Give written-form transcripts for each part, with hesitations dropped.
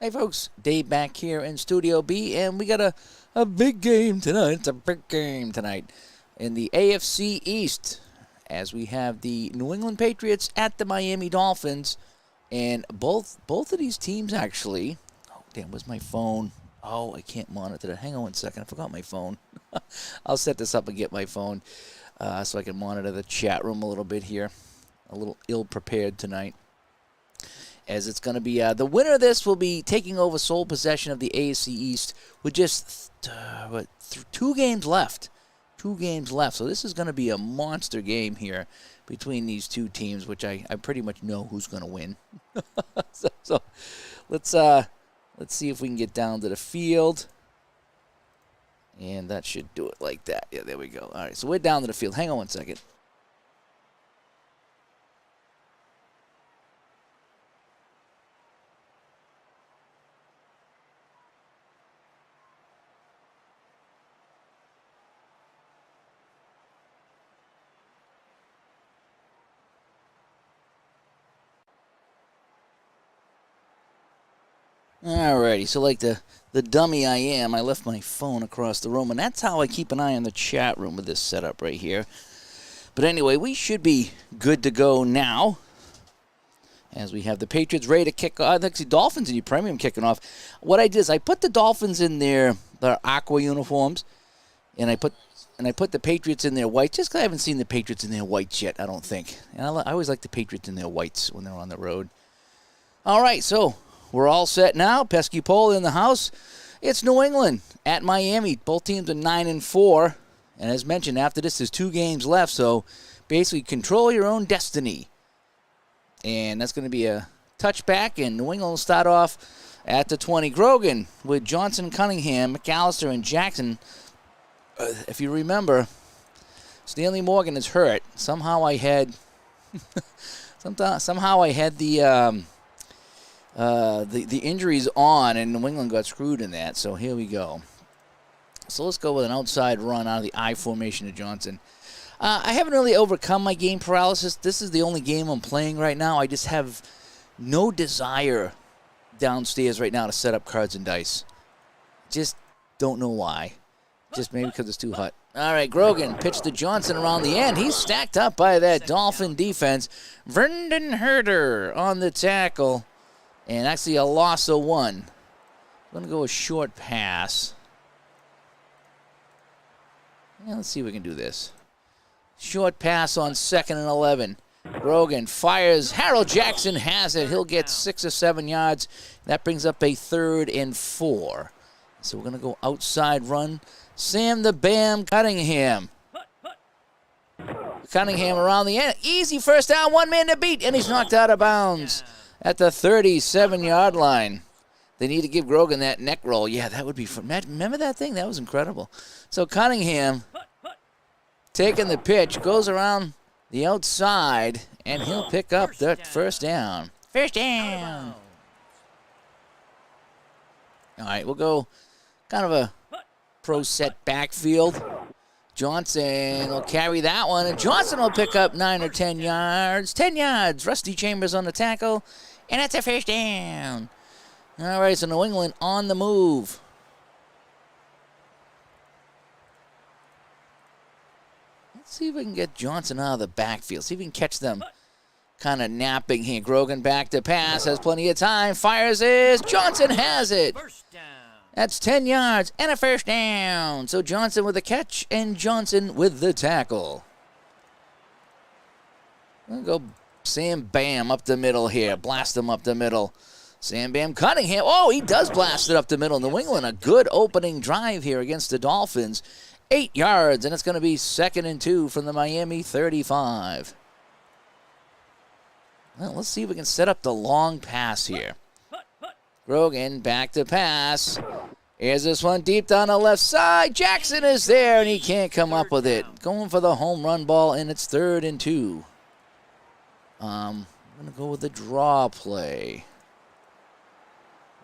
Hey folks, Dave back here in Studio B, and we got a big game tonight. It's a big game tonight in the AFC East, as we have the New England Patriots at the Miami Dolphins, and both of these teams actually. Oh damn, where's my phone? Oh, I can't monitor that. Hang on 1 second, I forgot my phone. I'll set this up and get my phone so I can monitor the chat room a little bit here. A little ill-prepared tonight, as it's going to be the winner of this will be taking over sole possession of the AFC East with just 2 games left. 2 games left. So this is going to be a monster game here between these two teams, which I pretty much know who's going to win. so let's see if we can get down to the field. And that should do it like that. Yeah, there we go. All right, so we're down to the field. Hang on 1 second. Alrighty, so like the dummy I am, I left my phone across the room, and that's how I keep an eye on the chat room with this setup right here. But anyway, we should be good to go now, as we have the Patriots ready to kick off. Actually, Dolphins in your premium kicking off. What I did is I put the Dolphins in their aqua uniforms, and I put the Patriots in their whites, just because I haven't seen the Patriots in their whites yet, I don't think. And I always like the Patriots in their whites when they're on the road. All right, so we're all set now. Pesky Pole in the house. It's New England at Miami. Both teams are 9-4. And as mentioned, after this, there's 2 games left. So basically, control your own destiny. And that's going to be a touchback. And New England will start off at the 20. Grogan with Johnson, Cunningham, McAllister, and Jackson. If you remember, Stanley Morgan is hurt. Somehow I had the injuries on, and New England got screwed in that. So here we go. So let's go with an outside run out of the I formation to Johnson. I haven't really overcome my game paralysis. This is the only game I'm playing right now. I just have no desire downstairs right now to set up cards and dice. Just don't know why. Just maybe because it's too hot. All right, Grogan pitched to Johnson around the end. He's stacked up by that Dolphin defense. Vernon Herder on the tackle. And actually a loss of 1. I'm going to go a short pass. Yeah, let's see if we can do this. Short pass on 2nd and 11. Grogan fires. Harold Jackson has it. He'll get 6 or 7 yards. That brings up a 3rd and 4. So we're going to go outside run. Sam the Bam Cunningham. Cunningham around the end. Easy first down. 1 man to beat. And he's knocked out of bounds at the 37-yard line. They need to give Grogan that neck roll. Yeah, that would be fun. Remember that thing? That was incredible. So Cunningham taking the pitch, goes around the outside, and he'll pick up the first down. First down. All right, we'll go kind of a pro set backfield. Johnson will carry that one, and Johnson will pick up 9 or 10 yards. 10 yards. Rusty Chambers on the tackle, and that's a first down. All right, so New England on the move. Let's see if we can get Johnson out of the backfield. See if we can catch them kind of napping here. Grogan back to pass, has plenty of time. Fires his. Johnson has it. That's 10 yards and a first down. So Johnson with the catch and Johnson with the tackle. We'll go Sam Bam up the middle here. Blast him up the middle. Sam Bam Cunningham. Oh, he does blast it up the middle. New England, a good opening drive here against the Dolphins. 8 yards, and it's going to be 2nd and 2 from the Miami 35. Well, let's see if we can set up the long pass here. Grogan back to pass. Here's this one deep down the left side. Jackson is there, and he can't come up with it. Going for the home run ball, and it's 3rd and 2. I'm going to go with the draw play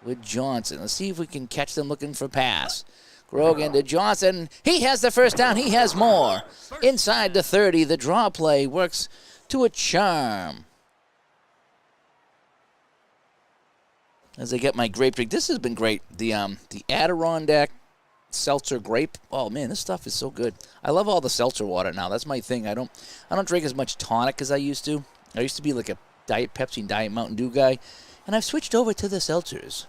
with Johnson. Let's see if we can catch them looking for pass. Grogan to Johnson. He has the first down. He has more. Inside the 30, the draw play works to a charm. as I get my grape drink. This has been great. The Adirondack seltzer grape. Oh man, this stuff is so good. I love all the seltzer water now. That's my thing. I don't drink as much tonic as I used to. I used to be like a Diet Pepsi and Diet Mountain Dew guy, and I've switched over to the seltzers.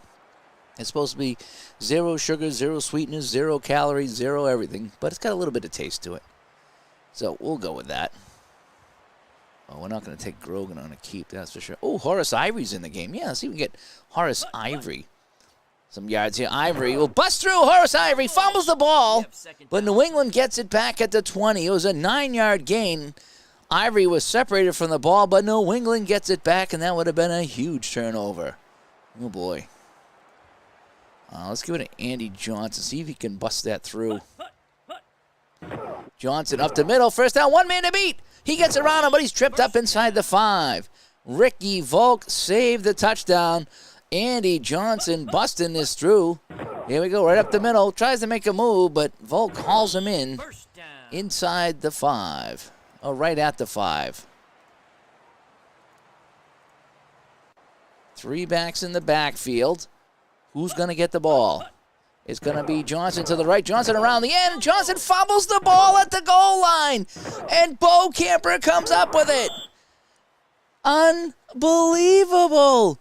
It's supposed to be 0 sugar, 0 sweetness, 0 calories, 0 everything, but it's got a little bit of taste to it. So we'll go with that. Oh, we're not going to take Grogan on a keep, that's for sure. Oh, Horace Ivory's in the game. Yeah, let's see if we can get Horace Ivory some yards here. Ivory will bust through. Horace Ivory fumbles the ball, but New England gets it back at the 20. It was a 9-yard gain. Ivory was separated from the ball, but New England gets it back, and that would have been a huge turnover. Oh, boy. Let's give it to Andy Johnson. See if he can bust that through. Johnson up the middle. First down, 1 man to beat. He gets around him, but he's tripped up inside the 5. Ricky Volk saved the touchdown. Andy Johnson busting this through. Here we go, right up the middle. Tries to make a move, but Volk hauls him in inside the 5. Oh, right at the 5. 3 backs in the backfield. Who's going to get the ball? It's going to be Johnson to the right. Johnson around the end. Johnson fumbles the ball at the goal line. And Bo Camper comes up with it. Unbelievable.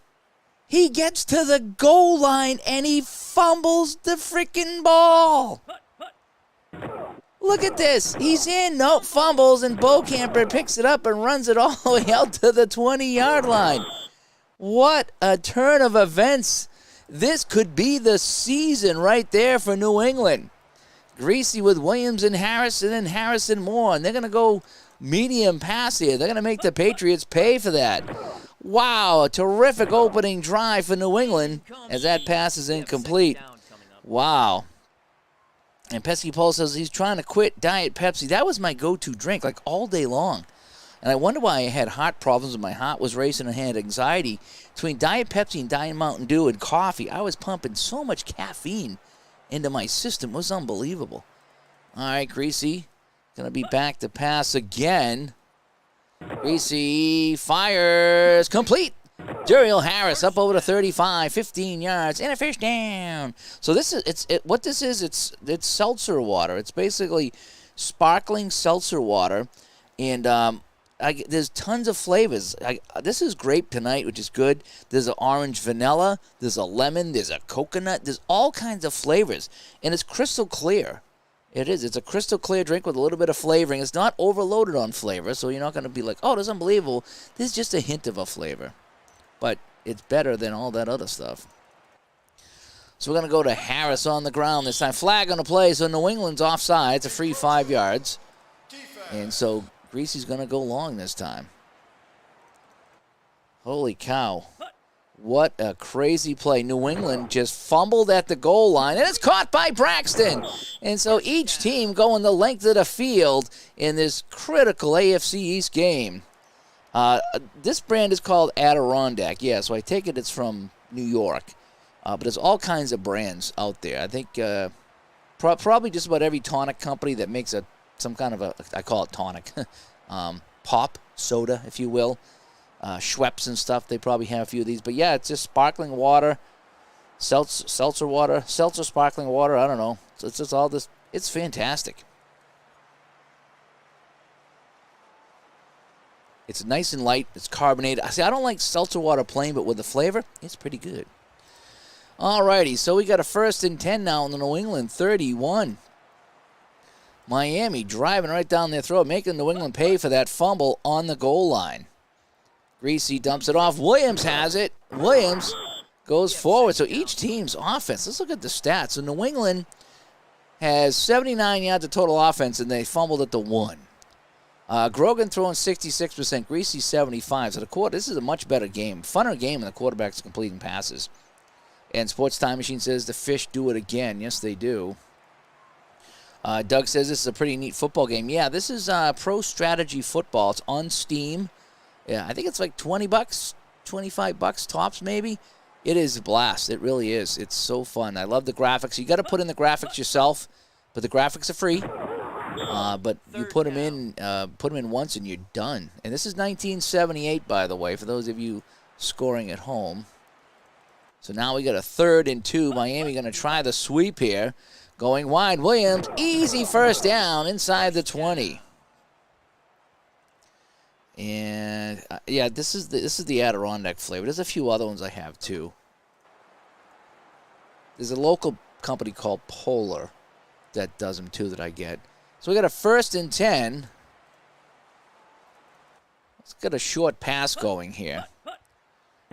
He gets to the goal line and he fumbles the freaking ball. Look at this. He's in, no fumbles, and Bo Camper picks it up and runs it all the way out to the 20-yard line. What a turn of events. This could be the season right there for New England. Greasy with Williams and Harrison more. And they're going to go medium pass here. They're going to make the Patriots pay for that. Wow, a terrific opening drive for New England as that pass is incomplete. Wow. And Pesky Paul says he's trying to quit Diet Pepsi. That was my go-to drink, like all day long. And I wonder why I had heart problems and my heart was racing and I had anxiety. Between Diet Pepsi and Diet Mountain Dew and coffee, I was pumping so much caffeine into my system. It was unbelievable. All right, Greasy going to be back to pass again. Greasy fires. Complete. Duriel Harris up over to 35, 15 yards, and a first down. So this is what this is. It's seltzer water. It's basically sparkling seltzer water, and there's tons of flavors. This is grape tonight, which is good. There's an orange vanilla. There's a lemon. There's a coconut. There's all kinds of flavors, and it's crystal clear. It is. It's a crystal clear drink with a little bit of flavoring. It's not overloaded on flavor, so you're not going to be like, oh, that's unbelievable. This is just a hint of a flavor. But it's better than all that other stuff. So we're going to go to Harris on the ground this time. Flag on the play, so New England's offside. It's a free 5 yards. And so Greasy's going to go long this time. Holy cow. What a crazy play. New England just fumbled at the goal line, and it's caught by Braxton. And so each team going the length of the field in this critical AFC East game. This brand is called Adirondack. Yeah, so I take it it's from New York. But there's all kinds of brands out there. I think probably just about every tonic company that makes some kind of I call it tonic, pop soda, if you will. Schweppes and stuff, they probably have a few of these. But yeah, it's just sparkling water, seltzer water, seltzer sparkling water. I don't know. So it's just all this. It's fantastic. It's nice and light. It's carbonated. I don't like seltzer water plain, but with the flavor, it's pretty good. All righty, so we got a 1st and 10 now in the New England 31. Miami driving right down their throat, making New England pay for that fumble on the goal line. Greasy dumps it off. Williams has it. Williams goes forward. So each team's offense, let's look at the stats. So New England has 79 yards of total offense, and they fumbled at the 1. Grogan throwing 66%, Greasy 75%. So this is a much better game, funner game, and the quarterback's completing passes. And Sports Time Machine says the Fish do it again. Yes, they do. Doug says this is a pretty neat football game. Yeah, this is Pro Strategy Football. It's on Steam. Yeah, I think it's like $20, $25 tops maybe. It is a blast. It really is. It's so fun. I love the graphics. You got to put in the graphics yourself, but the graphics are free. But you put them in once and you're done. And this is 1978, by the way, for those of you scoring at home. So now we got a 3rd and 2. Miami going to try the sweep here. Going wide. Williams, easy first down inside the 20. And yeah, this is the Adirondack flavor. There's a few other ones I have too. There's a local company called Polar that does them too that I get. So we got a 1st and 10. Let's get a short pass going here.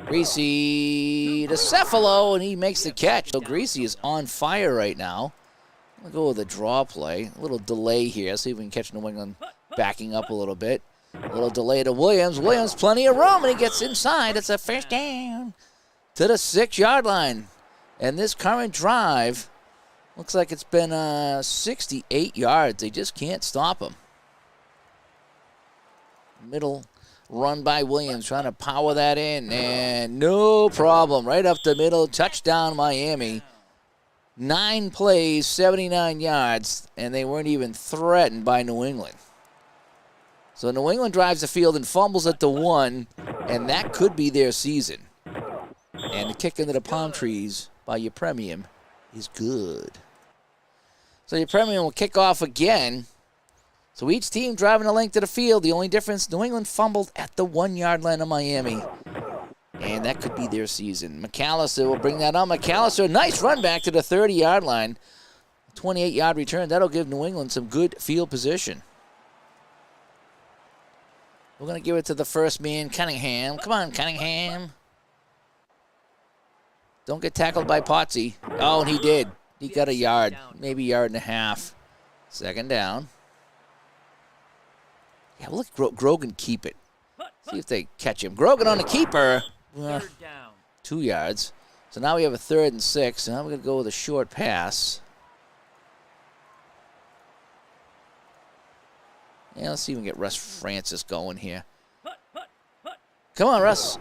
Greasy to Cephalo, and he makes the catch. So Greasy is on fire right now. We'll go with a draw play. A little delay here. See if we can catch New England backing up a little bit. A little delay to Williams. Williams, plenty of room, and he gets inside. It's a first down to the 6-yard line. And this current drive looks like it's been 68 yards. They just can't stop him. Middle run by Williams, trying to power that in, and no problem. Right up the middle, touchdown Miami. 9 plays, 79 yards, and they weren't even threatened by New England. So New England drives the field and fumbles at the 1, and that could be their season. And the kick into the palm trees by Yepremian is good. So Yepremian will kick off again. So each team driving the length of the field. The only difference, New England fumbled at the 1-yard line of Miami. And that could be their season. McAllister will bring that on. McAllister, nice run back to the 30-yard line. 28-yard return. That'll give New England some good field position. We're going to give it to the first man, Cunningham. Come on, Cunningham. Don't get tackled by Potsy. Oh, and he did. He got a yard, maybe a yard and a half. 2nd down. Yeah, we'll let Grogan keep it. See if they catch him. Grogan on the keeper. 2 yards. So now we have a 3rd and 6. And now we're going to go with a short pass. Yeah, let's see if we can get Russ Francis going here. Come on, Russ.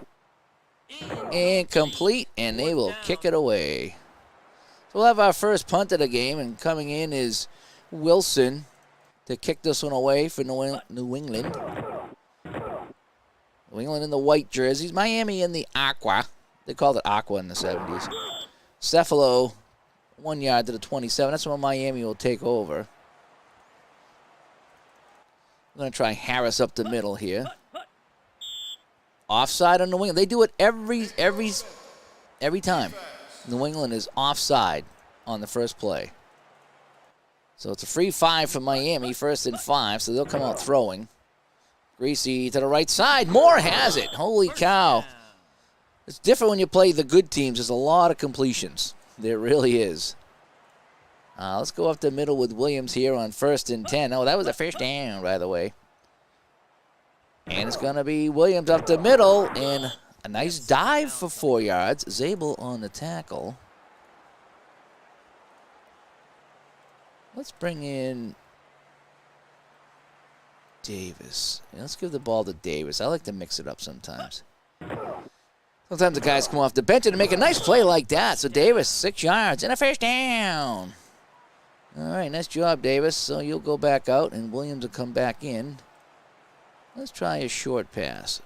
Incomplete, and they will kick it away. So we'll have our first punt of the game, and coming in is Wilson to kick this one away for New England. New England in the white jerseys. Miami in the aqua. They called it aqua in the 70s. Cephalo, 1 yard to the 27. That's when Miami will take over. We're going to try Harris up the middle here. Offside on New England. They do it every time. New England is offside on the first play. So it's a free 5 for Miami, 1st and 5, so they'll come out throwing. Greasy to the right side. Moore has it. Holy cow. It's different when you play the good teams. There's a lot of completions. There really is. Let's go up the middle with Williams here on 1st and 10. Oh, that was a first down, by the way. And it's going to be Williams up the middle, and a nice dive for 4 yards. Zabel on the tackle. Let's bring in Davis. Yeah, let's give the ball to Davis. I like to mix it up sometimes. Sometimes the guys come off the bench and make a nice play like that. So Davis, 6 yards and a first down. All right, nice job, Davis. So you'll go back out, and Williams will come back in. Let's try a short pass.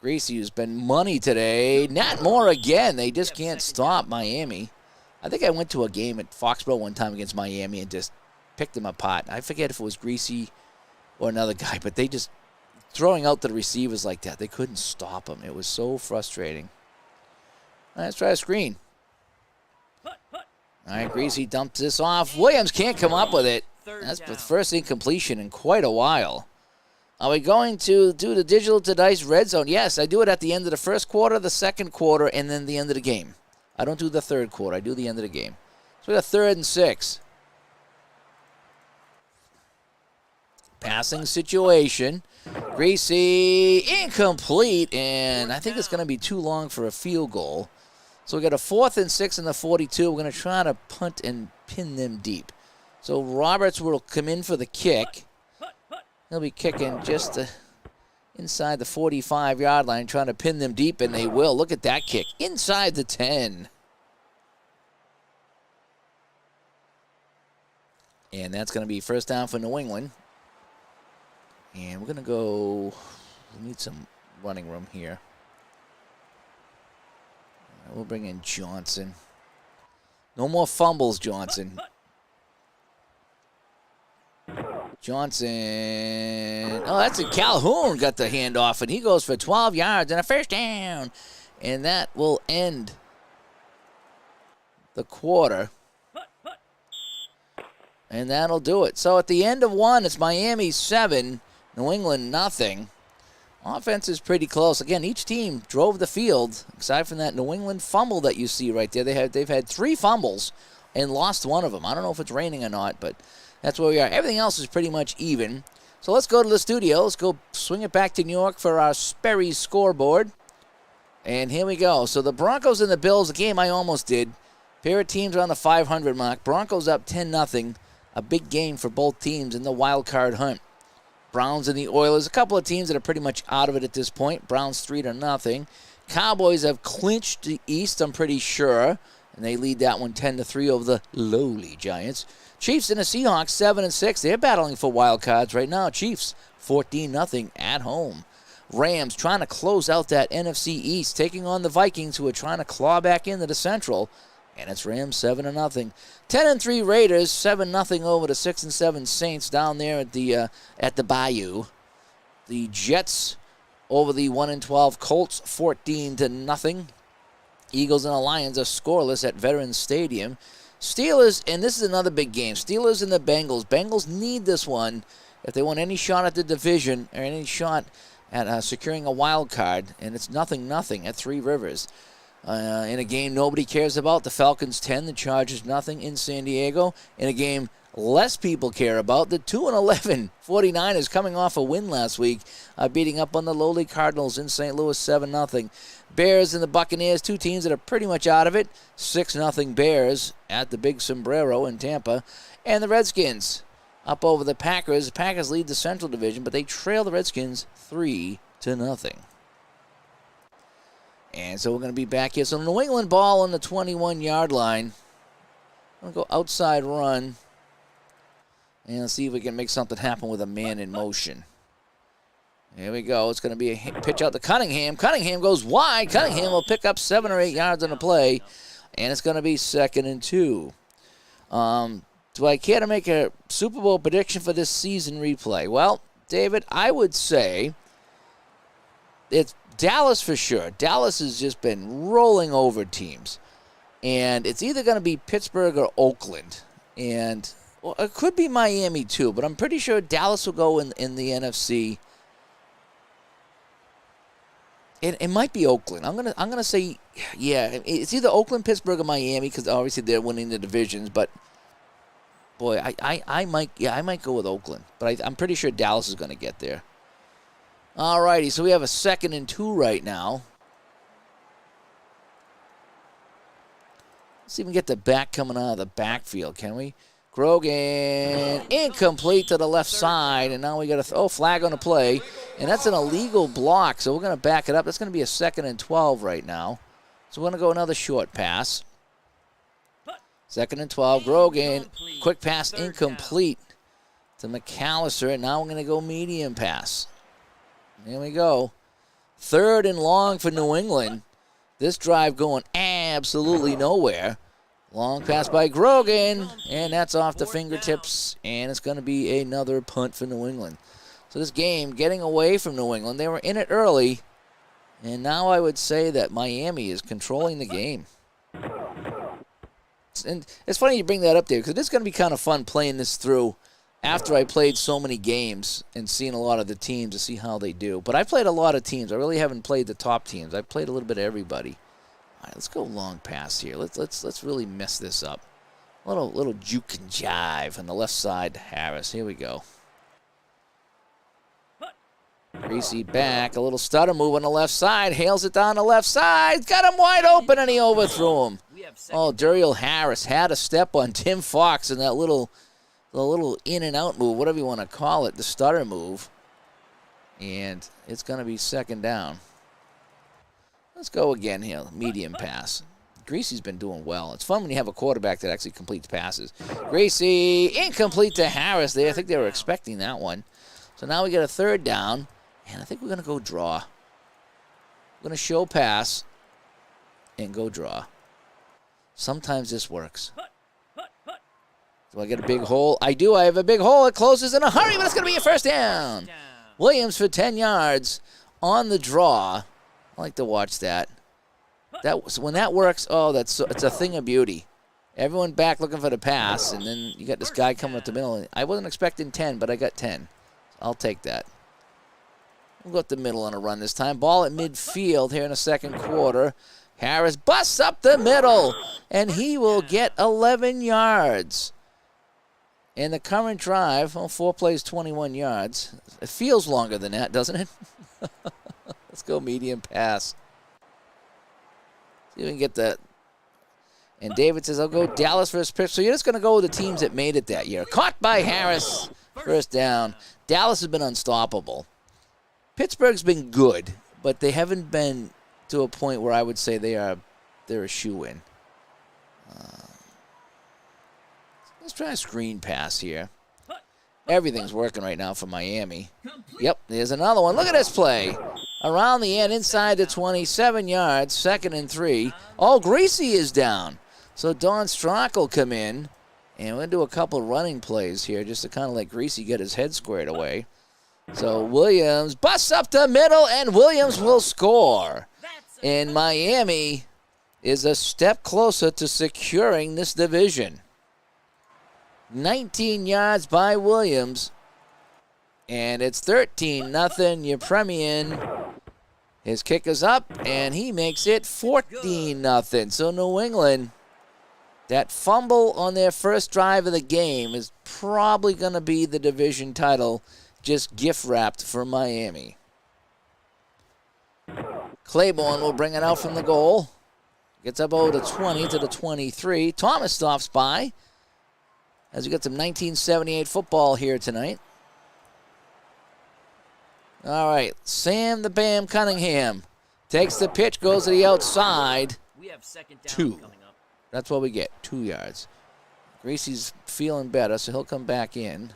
Greasy has been money today. Not more again. They just can't stop Miami. I think I went to a game at Foxborough one time against Miami and just picked them apart. I forget if it was Greasy or another guy, but they just throwing out the receivers like that. They couldn't stop them. It was so frustrating. All right, let's try a screen. All right, Greasy dumps this off. Williams can't come up with it. That's the first incompletion in quite a while. Are we going to do the digital to dice red zone? Yes, I do it at the end of the first quarter, the second quarter, and then the end of the game. I don't do the third quarter. I do the end of the game. So we got 3rd and 6. Passing situation. Greasy, incomplete, and I think it's going to be too long for a field goal. So we got a 4th and 6 in the 42. We're going to try to punt and pin them deep. So Roberts will come in for the kick. He'll be kicking just inside the 45-yard line, trying to pin them deep, and they will. Look at that kick. Inside the 10. And that's going to be first down for New England. And we're going to go, we need some running room here. We'll bring in Johnson. No more fumbles, Johnson. Johnson. Oh, that's it. Calhoun got the handoff, and he goes for 12 yards and a first down. And that will end the quarter. And that'll do it. So at the end of one, it's Miami 7, New England nothing. Offense is pretty close. Again, each team drove the field, aside from that New England fumble that you see right there. They've had 3 fumbles and lost one of them. I don't know if it's raining or not, but that's where we are. Everything else is pretty much even. So let's go to the studio. Let's go swing it back to New York for our Sperry scoreboard. And here we go. So the Broncos and the Bills, a game I almost did. Pair of teams are on the 500 mark. Broncos up 10-0. A big game for both teams in the wild card hunt. Browns and the Oilers, a couple of teams that are pretty much out of it at this point. Browns 3-0. Cowboys have clinched the East, I'm pretty sure. And they lead that one 10-3 over the lowly Giants. Chiefs and the Seahawks 7-6. They're battling for wild cards right now. Chiefs 14-0 at home. Rams trying to close out that NFC East, taking on the Vikings, who are trying to claw back into the Central. And it's Rams 7-0. 10-3 Raiders, 7-0 over the 6-7 Saints down there at the Bayou. The Jets over the 1-12 Colts, 14-0. Eagles and the Lions are scoreless at Veterans Stadium. Steelers, and this is another big game. Steelers and the Bengals. Bengals need this one if they want any shot at the division or any shot at securing a wild card. And it's 0-0 at Three Rivers. In a game nobody cares about, the Falcons 10, the Chargers nothing in San Diego. In a game less people care about, the 2-11 49ers coming off a win last week, beating up on the lowly Cardinals in St. Louis 7-0. Bears and the Buccaneers, 2 teams that are pretty much out of it. 6-0 Bears at the Big Sombrero in Tampa. And the Redskins up over the Packers. The Packers lead the Central Division, but they trail the Redskins 3-0. And so we're going to be back here. So New England ball on the 21-yard line. I'm going to go outside run. And let's see if we can make something happen with a man in motion. Here we go. It's going to be a pitch out to Cunningham. Cunningham goes wide. Cunningham will pick up 7 or 8 yards on the play. And it's going to be 2nd and 2. Do I care to make a Super Bowl prediction for this season replay? Well, David, I would say it's Dallas for sure. Dallas has just been rolling over teams. And it's either going to be Pittsburgh or Oakland. And well, it could be Miami too, but I'm pretty sure Dallas will go in the NFC. It might be Oakland. I'm gonna say, yeah, it's either Oakland, Pittsburgh, or Miami, because obviously they're winning the divisions. But boy, I might go with Oakland. But I'm pretty sure Dallas is going to get there. All righty, so we have a 2nd and 2 right now. Let's see if we can get the back coming out of the backfield, can we? Grogan, incomplete to the left side, and now we got a flag on the play, and that's an illegal block, so we're going to back it up. That's going to be a 2nd and 12 right now. So we're going to go another short pass. 2nd and 12, Grogan, quick pass incomplete to McAllister, and now we're going to go medium pass. Here we go. 3rd and long for New England. This drive going absolutely nowhere. Long pass by Grogan, and that's off the fingertips, and it's going to be another punt for New England. So this game getting away from New England. They were in it early, and now I would say that Miami is controlling the game. And it's funny you bring that up there, because it's going to be kind of fun playing this through after I played so many games and seeing a lot of the teams to see how they do. But I played a lot of teams. I really haven't played the top teams. I played a little bit of everybody. All right, let's go long pass here. Let's really mess this up. A little juke and jive on the left side to Harris. Here we go. Greasy back, a little stutter move on the left side. Hails it down the left side. Got him wide open, and he overthrew him. Oh, Duriel Harris had a step on Tim Fox in that little in and out move, whatever you want to call it, the stutter move. And it's going to be 2nd down. Let's go again here, medium pass. Greasy's been doing well. It's fun when you have a quarterback that actually completes passes. Greasy, incomplete to Harris there. I think they were expecting that one. So now we get a 3rd down, and I think we're going to go draw. We're going to show pass. and go draw. Sometimes this works. Do I get a big hole? I do. I have a big hole. It closes in a hurry, but it's going to be a first down. Williams for 10 yards on the draw. I like to watch that. When that works, oh, it's a thing of beauty. Everyone back looking for the pass, and then you got this guy coming up the middle. I wasn't expecting 10, but I got 10. I'll take that. We'll go up the middle on a run this time. Ball at midfield here in the second quarter. Harris busts up the middle, and he will get 11 yards. And the current drive, 4 plays, 21 yards. It feels longer than that, doesn't it? Let's go medium pass. See if we can get that. And David says, I'll go Dallas first pitch. So you're just going to go with the teams that made it that year. Caught by Harris. First down. Dallas has been unstoppable. Pittsburgh's been good, but they haven't been to a point where I would say they're a shoo-in. Let's try a screen pass here. Everything's working right now for Miami. Yep, there's another one. Look at this play. Around the end, inside the 27 yards, 2nd and 3. Oh, Greasy is down. So Don Strock will come in, and we're going to do a couple running plays here just to kind of let Greasy get his head squared away. So Williams busts up the middle, and Williams will score. And Miami is a step closer to securing this division. 19 yards by Williams. And it's 13-0. Yepremian. His kick is up, and he makes it 14-0. So New England, that fumble on their first drive of the game is probably going to be the division title, just gift-wrapped for Miami. Claiborne will bring it out from the goal. Gets up over the 20 to the 23. Thomas stops by as we get some 1978 football here tonight. All right, Sam the Bam Cunningham takes the pitch, goes to the outside. We have second down 2. coming up. That's what we get, 2 yards. Greasy's feeling better, so he'll come back in.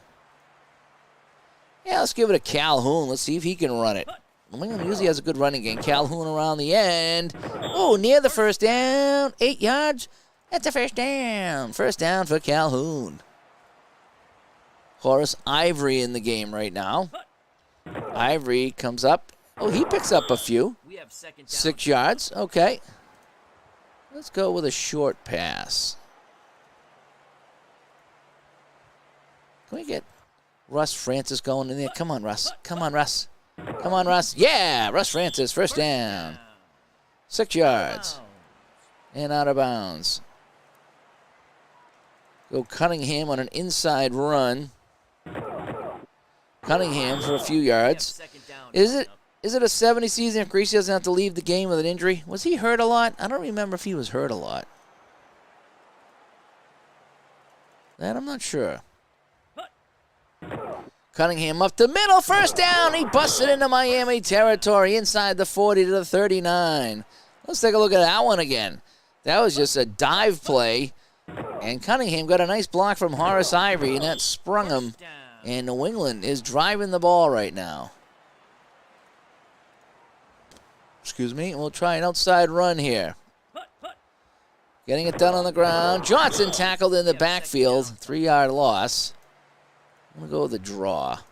Yeah, let's give it to Calhoun. Let's see if he can run it. New England usually has a good running game. Calhoun around the end. Oh, near the first down. 8 yards. That's a first down. First down for Calhoun. Horace Ivory in the game right now. Ivory comes up. Oh, he picks up a few. We have second down. 6 yards. Okay. Let's go with a short pass. Can we get Russ Francis going in there? Come on, Russ. Come on, Russ. Come on, Russ. Yeah, Russ Francis, first down. 6 yards. And out of bounds. Go Cunningham on an inside run. Cunningham for a few yards. Is it a 70 season if Greasy doesn't have to leave the game with an injury? Was he hurt a lot? I don't remember if he was hurt a lot. That I'm not sure. Cunningham up the middle, first down. He busted into Miami territory inside the 40 to the 39. Let's take a look at that one again. That was just a dive play. And Cunningham got a nice block from Horace Ivory, and that sprung him. And New England is driving the ball right now. Excuse me. We'll try an outside run here. Getting it done on the ground. Johnson tackled in the backfield. 3-yard loss. I'm going to go with a draw. Do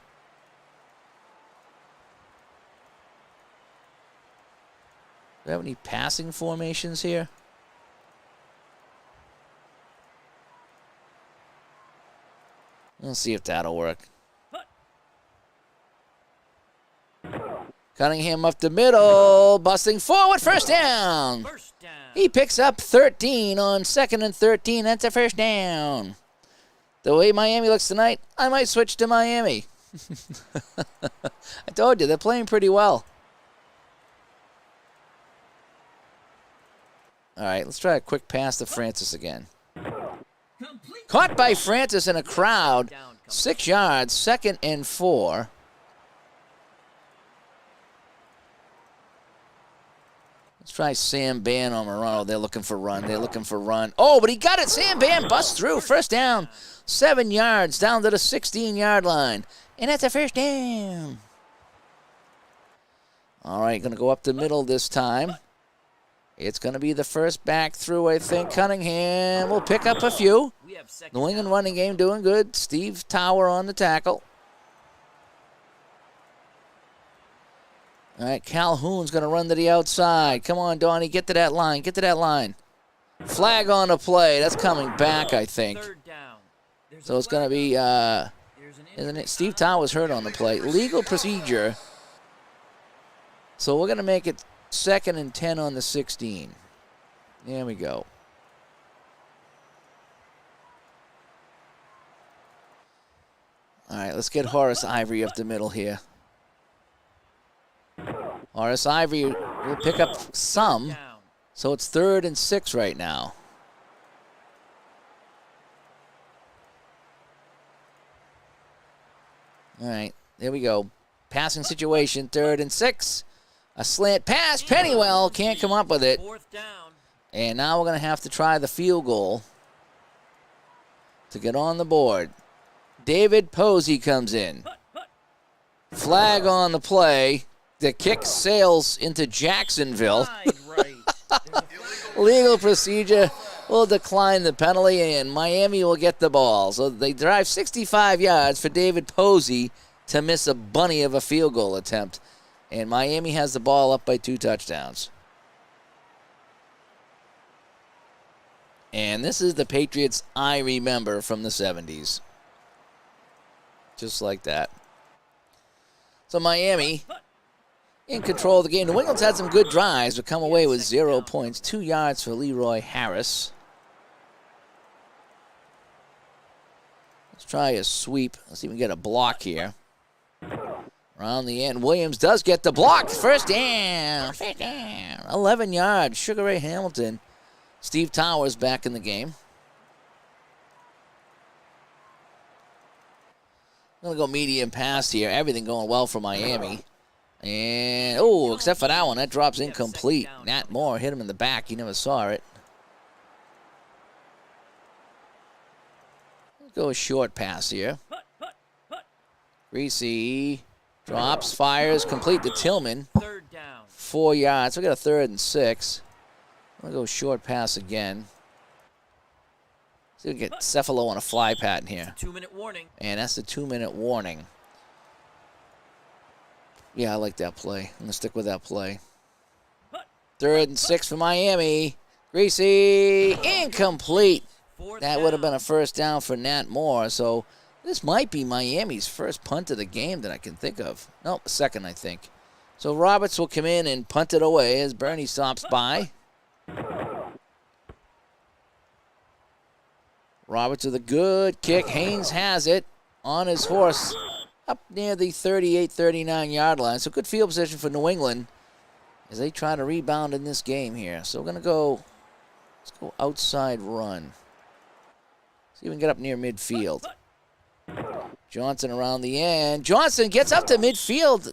we have any passing formations here? Let's see if that'll work. Cunningham up the middle, busting forward, first down. He picks up 13 on 2nd and 13. That's a first down. The way Miami looks tonight, I might switch to Miami. I told you, they're playing pretty well. All right, let's try a quick pass to Francis again. Caught by Francis in a crowd. 6 yards, 2nd and 4. Let's try Sam Ban on Morano. They're looking for run. They're looking for run. Oh, but he got it. Sam Ban busts through. First down. 7 yards down to the 16-yard line. And that's a first down. All right, going to go up the middle this time. It's going to be the first back through, I think. Cunningham will pick up a few. New England running game doing good. Steve Tower on the tackle. All right, Calhoun's going to run to the outside. Come on, Donnie, get to that line. Get to that line. Flag on the play. That's coming back, I think. So it's going to be, isn't it? Steve Tower's hurt on the play. Legal procedure. So we're going to make it 2nd and 10 on the 16. There we go. All right, let's get Horace Ivory up the middle here. Horace Ivory will pick up some. So it's 3rd and 6 right now. All right, there we go. Passing situation, 3rd and 6. A slant pass. Pennywell can't come up with it. And now we're going to have to try the field goal to get on the board. David Posey comes in. Flag on the play. The kick sails into Jacksonville. Legal procedure will decline the penalty, and Miami will get the ball. So they drive 65 yards for David Posey to miss a bunny of a field goal attempt. And Miami has the ball up by 2 touchdowns. And this is the Patriots I remember from the 70s. Just like that. So Miami in control of the game. New England's had some good drives, but come away with 0 points. 2 yards for Leroy Harris. Let's try a sweep. Let's see if we can get a block here. Around the end, Williams does get the block. First down. 11 yards. Sugar Ray Hamilton. Steve Towers back in the game. I'm going to go medium pass here. Everything going well for Miami. And, oh, except for that one. That drops incomplete. Nat Moore hit him in the back. He never saw it. Let's go a short pass here. Greasy drops, fires, complete to Tillman. 4 yards. We got a 3rd and 6. I'm going to go short pass again. See if we get Cephalo on a fly pattern here. 2-minute warning. And that's the 2-minute warning. Yeah, I like that play. I'm going to stick with that play. 3rd and 6 for Miami. Greasy, incomplete. That would have been a first down for Nat Moore. So this might be Miami's first punt of the game that I can think of. Nope, second, I think. So Roberts will come in and punt it away as Bernie stops by. Roberts with a good kick. Haynes has it on his horse up near the 38-39 yard line. So good field position for New England as they try to rebound in this game here. So we're going to go, let's go outside run. See if we can get up near midfield. Johnson around the end. Johnson gets up to midfield.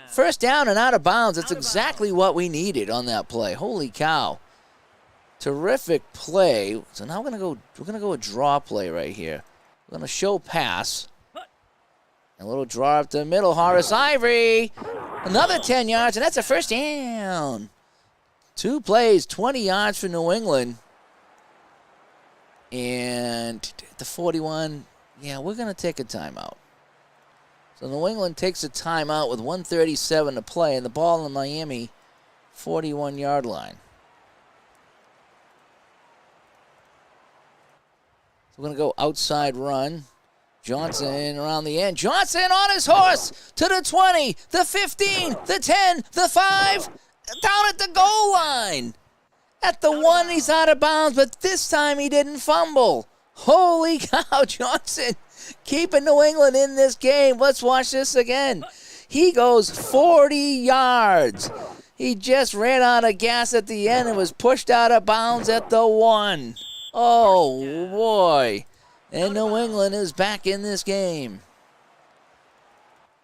First down and out of bounds. That's exactly what we needed on that play. Holy cow. Terrific play. So now we're gonna go a draw play right here. We're gonna show pass. A little draw up the middle. Horace Ivory. Another 10 yards, and that's a first down. 2 plays, 20 yards for New England. And the 41, yeah, we're gonna take a timeout. So New England takes a timeout with 1:37 to play, and the ball in the Miami 41-yard line. We're going to go outside run. Johnson around the end. Johnson on his horse to the 20, the 15, the 10, the 5, down at the goal line. At the 1, he's out of bounds, but this time he didn't fumble. Holy cow, Johnson keeping New England in this game. Let's watch this again. He goes 40 yards. He just ran out of gas at the end and was pushed out of bounds at the 1. Oh, boy. And New England is back in this game.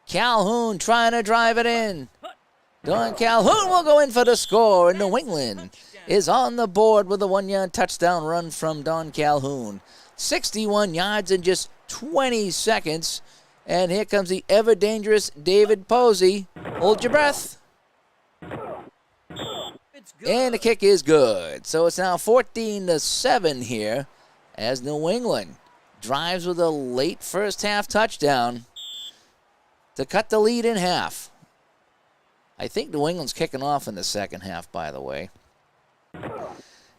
Calhoun trying to drive it in. Don Calhoun will go in for the score, and New England is on the board with a 1-yard touchdown run from Don Calhoun. 61 yards in just 20 seconds. And here comes the ever-dangerous David Posey. Hold your breath. And the kick is good. So it's now 14-7 here as New England drives with a late first half touchdown to cut the lead in half. I think New England's kicking off in the second half, by the way.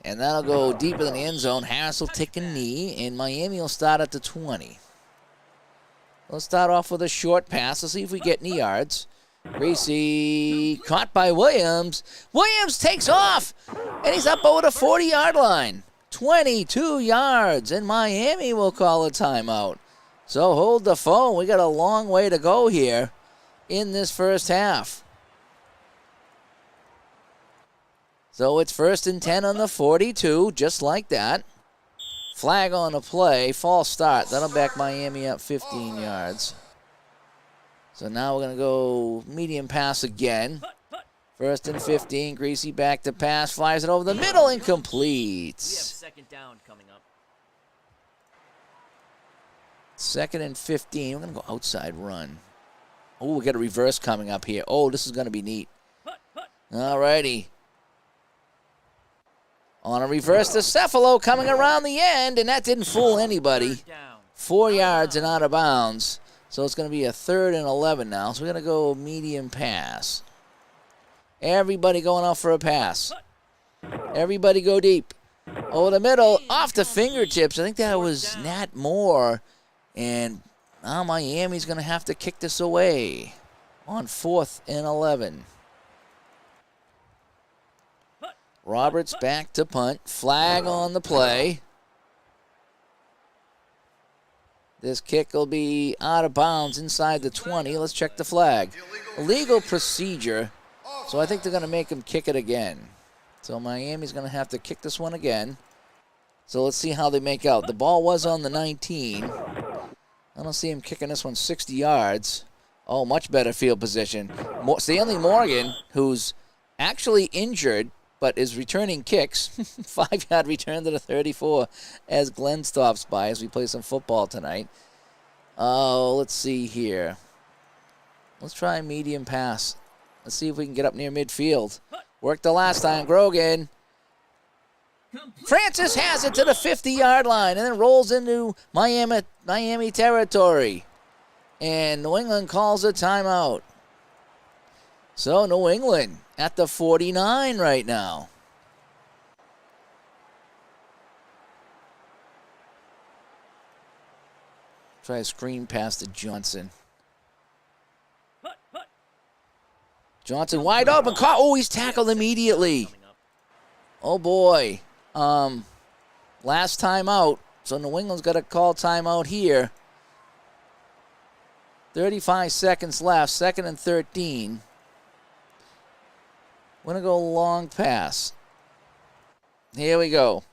And that'll go deeper than the end zone. Harris will take a knee, and Miami will start at the 20. Let's start off with a short pass. Let's see if we get any yards. Greasy caught by Williams. Williams takes off, and he's up over the 40-yard line. 22 yards, and Miami will call a timeout. So hold the phone. We got a long way to go here in this first half. So it's 1st and 10 on the 42, just like that. Flag on the play, false start. That'll back Miami up 15 yards. So now we're going to go medium pass again. 1st and 15, Greasy back to pass, flies it over the middle and completes. We have 2nd down coming up. 2nd and 15, we're going to go outside run. Oh, we got a reverse coming up here. Oh, this is going to be neat. All righty. On a reverse to Cephalo coming around the end, and that didn't fool anybody. 4 yards and out of bounds. So it's going to be a 3rd and 11 now. So we're going to go medium pass. Everybody going out for a pass. Everybody go deep. Over the middle, off the fingertips. I think that was Nat Moore. And now Miami's going to have to kick this away on 4th and 11. Roberts back to punt. Flag on the play. This kick will be out of bounds inside the 20. Let's check the flag. Illegal procedure. So I think they're going to make him kick it again. So Miami's going to have to kick this one again. So let's see how they make out. The ball was on the 19. I don't see him kicking this one 60 yards. Oh, much better field position. Stanley Morgan, who's actually injured, but is returning kicks. 5-yard return to the 34 as Glenn stops by as we play some football tonight. Oh, let's see here. Let's try a medium pass. Let's see if we can get up near midfield. Worked the last time. Grogan. Francis has it to the 50-yard line and then rolls into Miami territory. And New England calls a timeout. So New England at the 49 right now. Try a screen pass to Johnson. Johnson wide open. Caught. Oh, he's tackled immediately. Oh, boy. Last time out. So New England's got to call timeout here. 35 seconds left. 2nd and 13. We're going to go long pass. Here we go.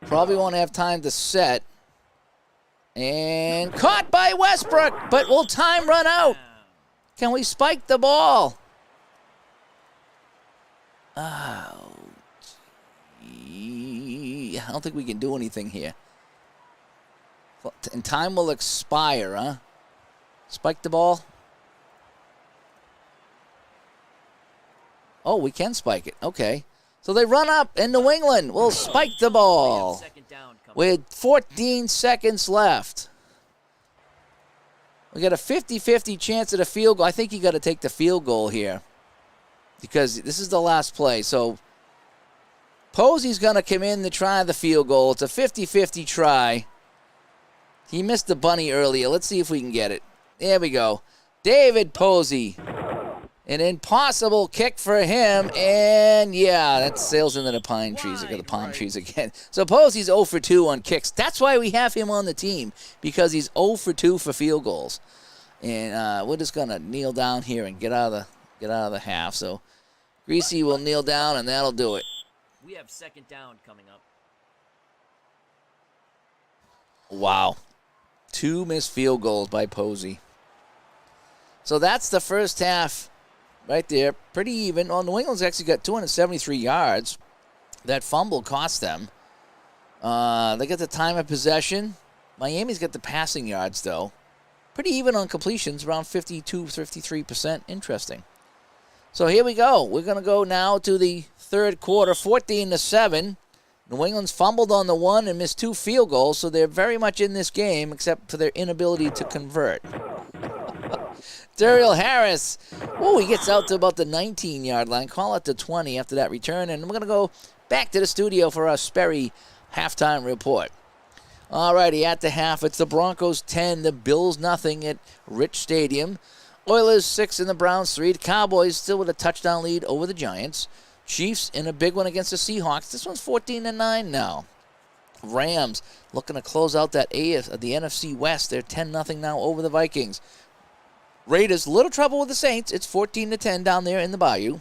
Probably won't have time to set. And caught by Westbrook, but will time run out? Can we spike the ball? Oh, gee. I don't think we can do anything here. And time will expire, huh? Spike the ball. Oh, we can spike it. Okay. So they run up, and New England will spike the ball with 14 seconds left. We got a 50-50 chance at a field goal. I think you got to take the field goal here because this is the last play. So Posey's going to come in to try the field goal. It's a 50-50 try. He missed the bunny earlier. Let's see if we can get it. There we go. David Posey. An impossible kick for him, and yeah, that sails into the pine trees, the palm trees again. So Posey's 0 for 2 on kicks. That's why we have him on the team, because he's 0 for 2 for field goals. And we're just gonna kneel down here and get out of the half. So Greasy will kneel down, and that'll do it. We have 2nd down coming up. Wow, 2 missed field goals by Posey. So that's the first half. Right there, pretty even. Oh, New England's actually got 273 yards. That fumble cost them. They got the time of possession. Miami's got the passing yards, though. Pretty even on completions, around 52, 53%. Interesting. So here we go. We're going to go now to the third quarter, 14-7. New England's fumbled on the one and missed 2 field goals, so they're very much in this game except for their inability to convert. Daryl Harris, he gets out to about the 19-yard line. Call it the 20 after that return, and we're going to go back to the studio for our Sperry halftime report. All righty, at the half, it's the Broncos 10, the Bills nothing at Rich Stadium. Oilers 6 and the Browns 3. The Cowboys still with a touchdown lead over the Giants. Chiefs in a big one against the Seahawks. This one's 14-9 now. Rams looking to close out that the NFC West. They're 10-0 now over the Vikings. Raiders, little trouble with the Saints. It's 14-10 down there in the Bayou.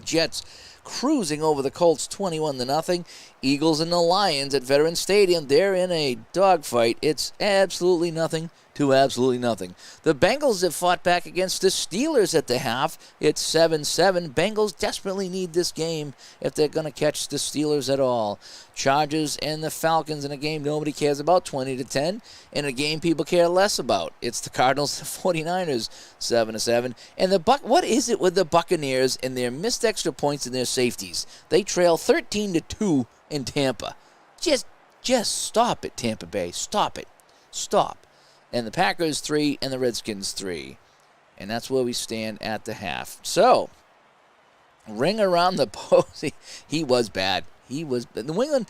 Jets cruising over the Colts 21-0. Eagles and the Lions at Veterans Stadium. They're in a dogfight. It's absolutely nothing to absolutely nothing. The Bengals have fought back against the Steelers at the half. It's 7-7. Bengals desperately need this game if they're going to catch the Steelers at all. Chargers and the Falcons in a game nobody cares about, 20-10. In a game people care less about. It's the Cardinals, the 49ers, 7-7. And what is it with the Buccaneers and their missed extra points and their safeties? They trail 13-2 in Tampa. Just stop it, Tampa Bay. Stop it. Stop. And the Packers 3 and the Redskins 3. And that's where we stand at the half. So, ring around the posy. He was bad. New England,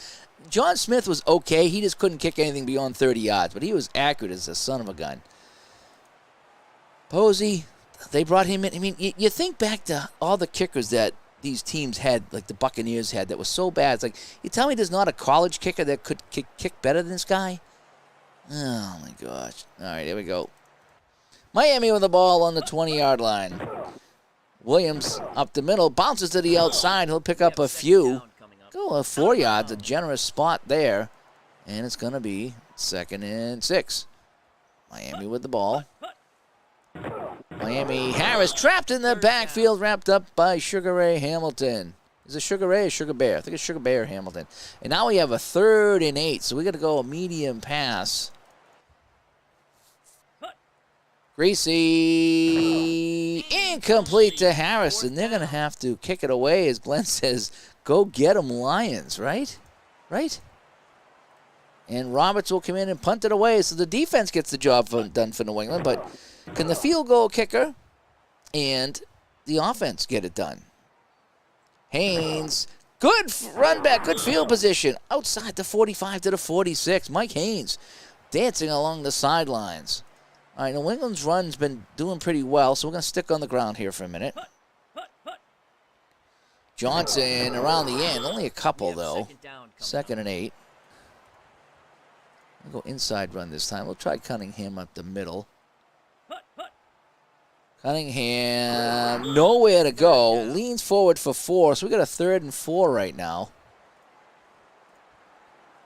John Smith was okay. He just couldn't kick anything beyond 30 yards. But he was accurate as a son of a gun. Posey, they brought him in. I mean, you think back to all the kickers that these teams had, like the Buccaneers had, that was so bad. It's like, you tell me there's not a college kicker that could kick better than this guy? Oh, my gosh. All right, here we go. Miami with the ball on the 20-yard line. Williams up the middle, bounces to the outside. He'll pick up a few. Go 4 yards, a generous spot there. And it's going to be 2nd and 6. Miami with the ball. Miami, Harris trapped in the backfield, wrapped up by Sugar Ray Hamilton. Is it Sugar Ray or Sugar Bear? I think it's Sugar Bear Hamilton. And now we have a 3rd and 8, so we got to go a medium pass. Greasy, incomplete to Harris, and they're going to have to kick it away, as Glenn says, go get 'em, Lions, right? Right? And Roberts will come in and punt it away, so the defense gets the job done for New England, but can the field goal kicker and the offense get it done? Haynes, good run back, good field position, outside the 45 to the 46. Mike Haynes dancing along the sidelines. All right, New England's run's been doing pretty well, so we're going to stick on the ground here for a minute. Johnson around the end, only a couple, though. 2nd and 8. We'll go inside run this time. We'll try Cunningham up the middle. Cunningham, nowhere to go. Leans forward for 4, so we got a 3rd and 4 right now.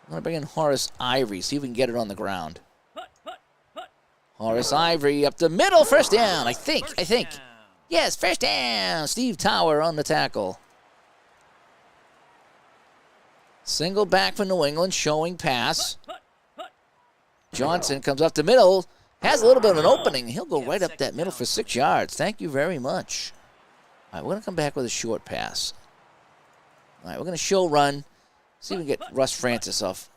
I'm going to bring in Horace Ivory, see if we can get it on the ground. Horace Ivory up the middle, 1st down, I think. Yes, 1st down. Steve Tower on the tackle. Single back for New England, showing pass. Johnson comes up the middle, has a little bit of an opening. He'll go right up that middle for 6 yards. Thank you very much. All right, we're going to come back with a short pass. All right, we're going to show run. See if we can get Russ Francis off.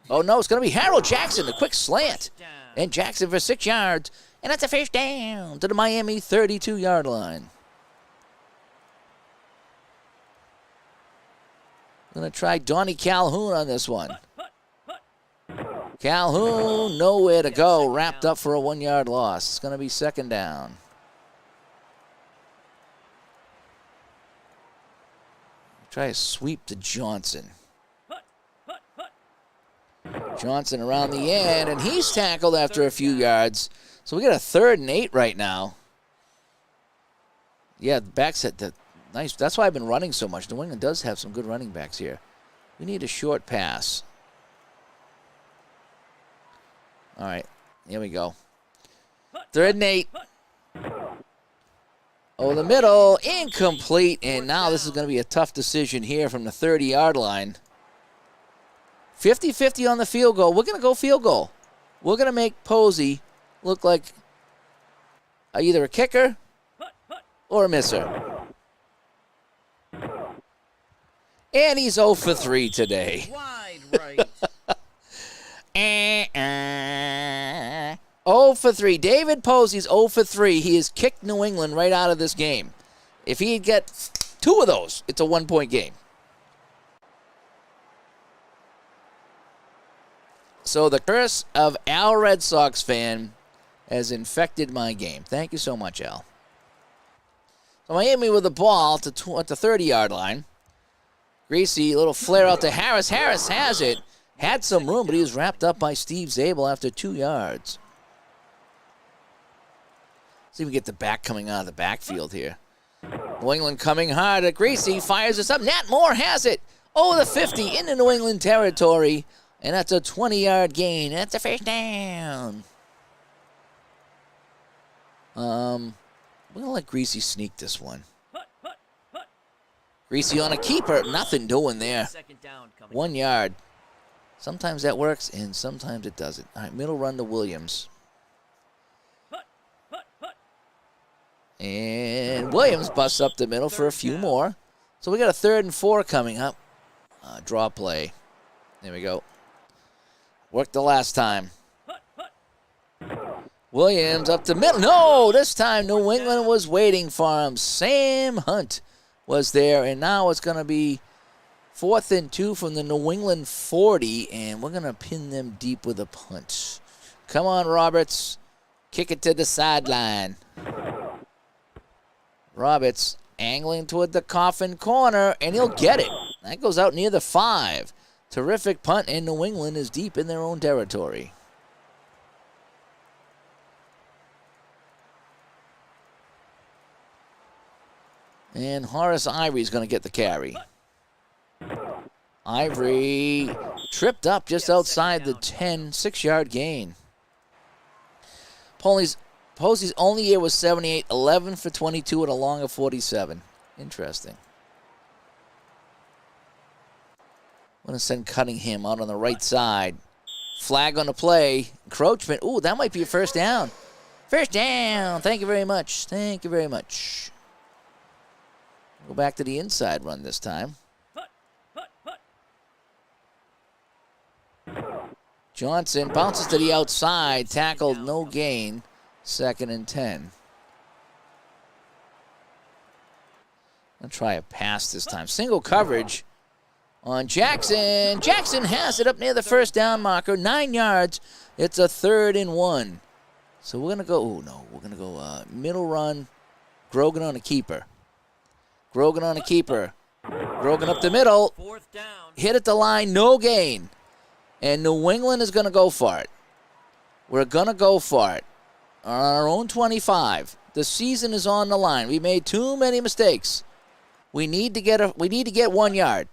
Oh, no, it's going to be Harold Jackson, the quick slant. And Jackson for 6 yards. And that's a 1st down to the Miami 32-yard line. We're going to try Donnie Calhoun on this one. Calhoun, nowhere to go. Wrapped up for a 1-yard loss. It's going to be 2nd down. Try a sweep to Johnson. Johnson around the end, and he's tackled after a few yards. So we got a 3rd and 8 right now. Yeah, the backs at the nice. That's why I've been running so much. New England does have some good running backs here. We need a short pass. All right, here we go. 3rd and 8. Oh, the middle, incomplete. And now this is going to be a tough decision here from the 30-yard line. 50-50 on the field goal. We're going to go field goal. We're going to make Posey look like either a kicker or a misser. And he's 0 for 3 today. Wide right. 0 for 3. David Posey's 0 for 3. He has kicked New England right out of this game. If he'd get 2 of those, it's a 1-point game. So the curse of Al Red Sox fan has infected my game. Thank you so much, Al. So Miami with the ball at the 30-yard line. Greasy, little flare out to Harris. Harris has it. Had some room, but he was wrapped up by Steve Zabel after 2 yards. See if we get the back coming out of the backfield here. New England coming hard at Greasy. Fires us up. Nat Moore has it. Oh, the 50 into New England territory. And that's a 20-yard gain. That's a first down. We're going to let Greasy sneak this one. Greasy on a keeper. Nothing doing there. Second down coming 1 yard. Sometimes that works, and sometimes it doesn't. All right, middle run to Williams. And Williams busts up the middle for a few more. So we got a 3rd and 4 coming up. Draw play. There we go. Worked the last time. Williams up the middle. No, this time New England was waiting for him. Sam Hunt was there, and now it's going to be 4th and 2 from the New England 40, and we're going to pin them deep with a punt. Come on, Roberts. Kick it to the sideline. Roberts angling toward the coffin corner, and he'll get it. That goes out near the 5. Terrific punt, and New England is deep in their own territory. And Horace Ivory is going to get the carry. Ivory tripped up just outside the 10, 6-yard gain. Posey's only year was 78, 11 for 22 and a long of 47. Interesting. I'm going to send Cunningham out on the right side. Flag on the play. Encroachment. Ooh, that might be a first down. First down. Thank you very much. Thank you very much. Go back to the inside run this time. Johnson bounces to the outside. Tackled, no gain. 2nd and 10. I'll try a pass this time. Single coverage on Jackson. Jackson has it up near the first down marker. 9 yards. It's a 3rd and 1. So we're going to go, oh no, we're going to go middle run. Grogan on a keeper. Grogan on a keeper. Grogan up the middle. 4th down. Hit at the line, no gain. And New England is going to go for it. We're going to go for it. On our own 25. The season is on the line. We made too many mistakes. We need to get 1 yard.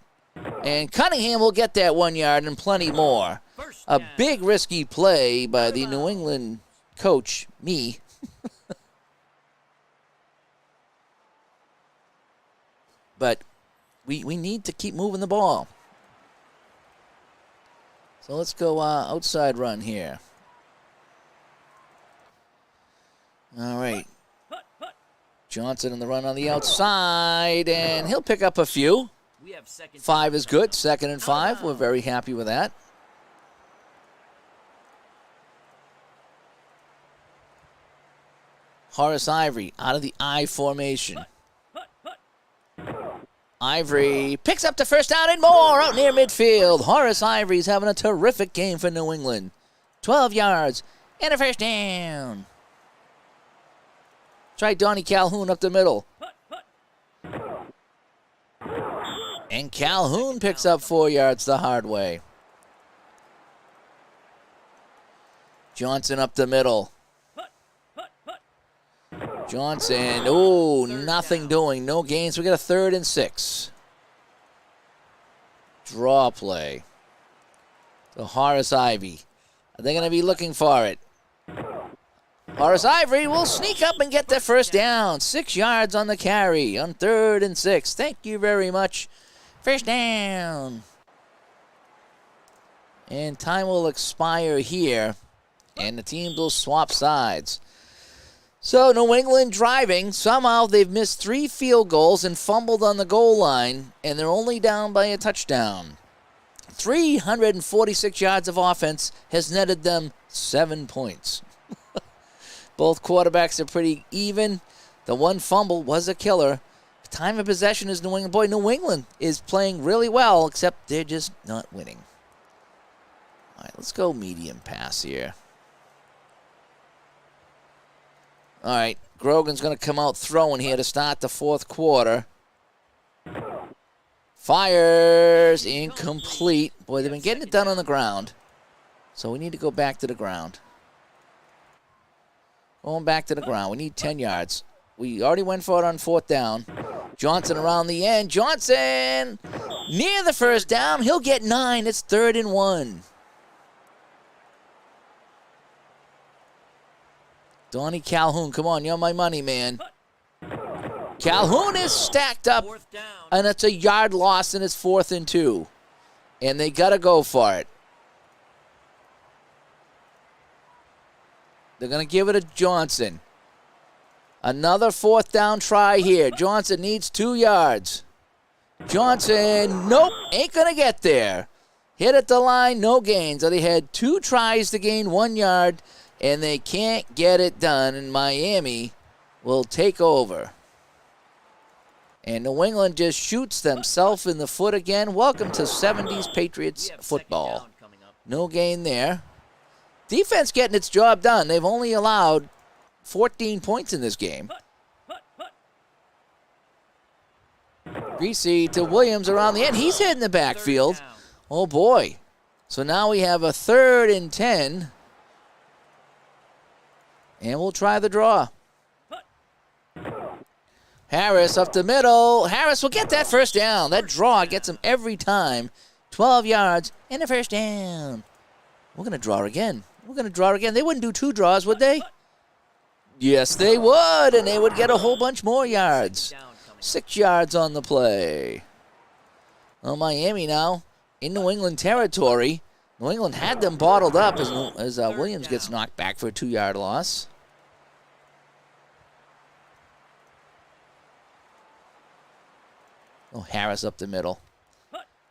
And Cunningham will get that 1 yard and plenty more. A big risky play by the New England coach, me. But we need to keep moving the ball. So let's go outside run here. All right. Johnson in the run on the outside, and he'll pick up a few. We have 5 is good. 2nd and 5. We're very happy with that. Horace Ivory out of the I formation. Ivory picks up the first down and more out near midfield. Horace Ivory's having a terrific game for New England. 12 yards and a first down. Try Donnie Calhoun up the middle. And Calhoun picks up 4 yards the hard way. Johnson up the middle. Johnson, oh, nothing doing. No gains. We got a 3rd and 6. Draw play. To Horace Ivy. Are they going to be looking for it? Horace Ivory will sneak up and get the first down. 6 yards on the carry on 3rd and 6. Thank you very much. First down. And time will expire here. And the teams will swap sides. So New England driving. Somehow they've missed 3 field goals and fumbled on the goal line, and they're only down by a touchdown. 346 yards of offense has netted them 7 points. Both quarterbacks are pretty even. The one fumble was a killer. Time of possession is New England. Boy, New England is playing really well, except they're just not winning. All right, let's go medium pass here. All right, Grogan's going to come out throwing here to start the fourth quarter. Fires, incomplete. Boy, they've been getting it done on the ground. So we need to go back to the ground. Going back to the ground. We need 10 yards. We already went for it on fourth down. Johnson around the end. Johnson near the first down. He'll get 9. It's 3rd and 1. Donnie Calhoun, come on, you're my money, man. Calhoun is stacked up, and it's a yard loss, and it's 4th and 2. And they got to go for it. They're going to give it to Johnson. Another 4th down try here. Johnson needs 2 yards. Johnson, nope, ain't going to get there. Hit at the line, no gain. So they had 2 tries to gain 1 yard, and they can't get it done, and Miami will take over. And New England just shoots themselves in the foot again. Welcome to 70s Patriots football. No gain there. Defense getting its job done. They've only allowed 14 points in this game. Greasy to Williams around the end. He's hitting the backfield. Oh, boy. So now we have a 3rd and 10. And we'll try the draw. Harris up the middle. Harris will get that first down. That draw gets him every time. 12 yards and a first down. We're going to draw again. We're going to draw again. They wouldn't do 2 draws, would they? Yes, they would, and they would get a whole bunch more yards. 6 yards on the play. Well, Miami now in New England territory. New England had them bottled up as Williams gets knocked back for a 2-yard loss. Oh, Harris up the middle.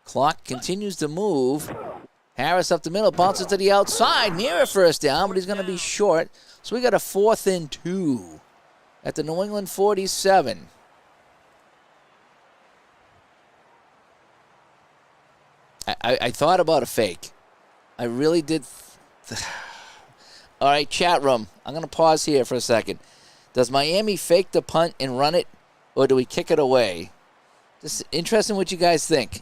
Clock continues to move. Harris up the middle, bounces to the outside, near a first down, but he's going to be short. So we got a 4th and 2 at the New England 47. I thought about a fake. I really did. All right, chat room. I'm going to pause here for a second. Does Miami fake the punt and run it, or do we kick it away? Just interesting what you guys think.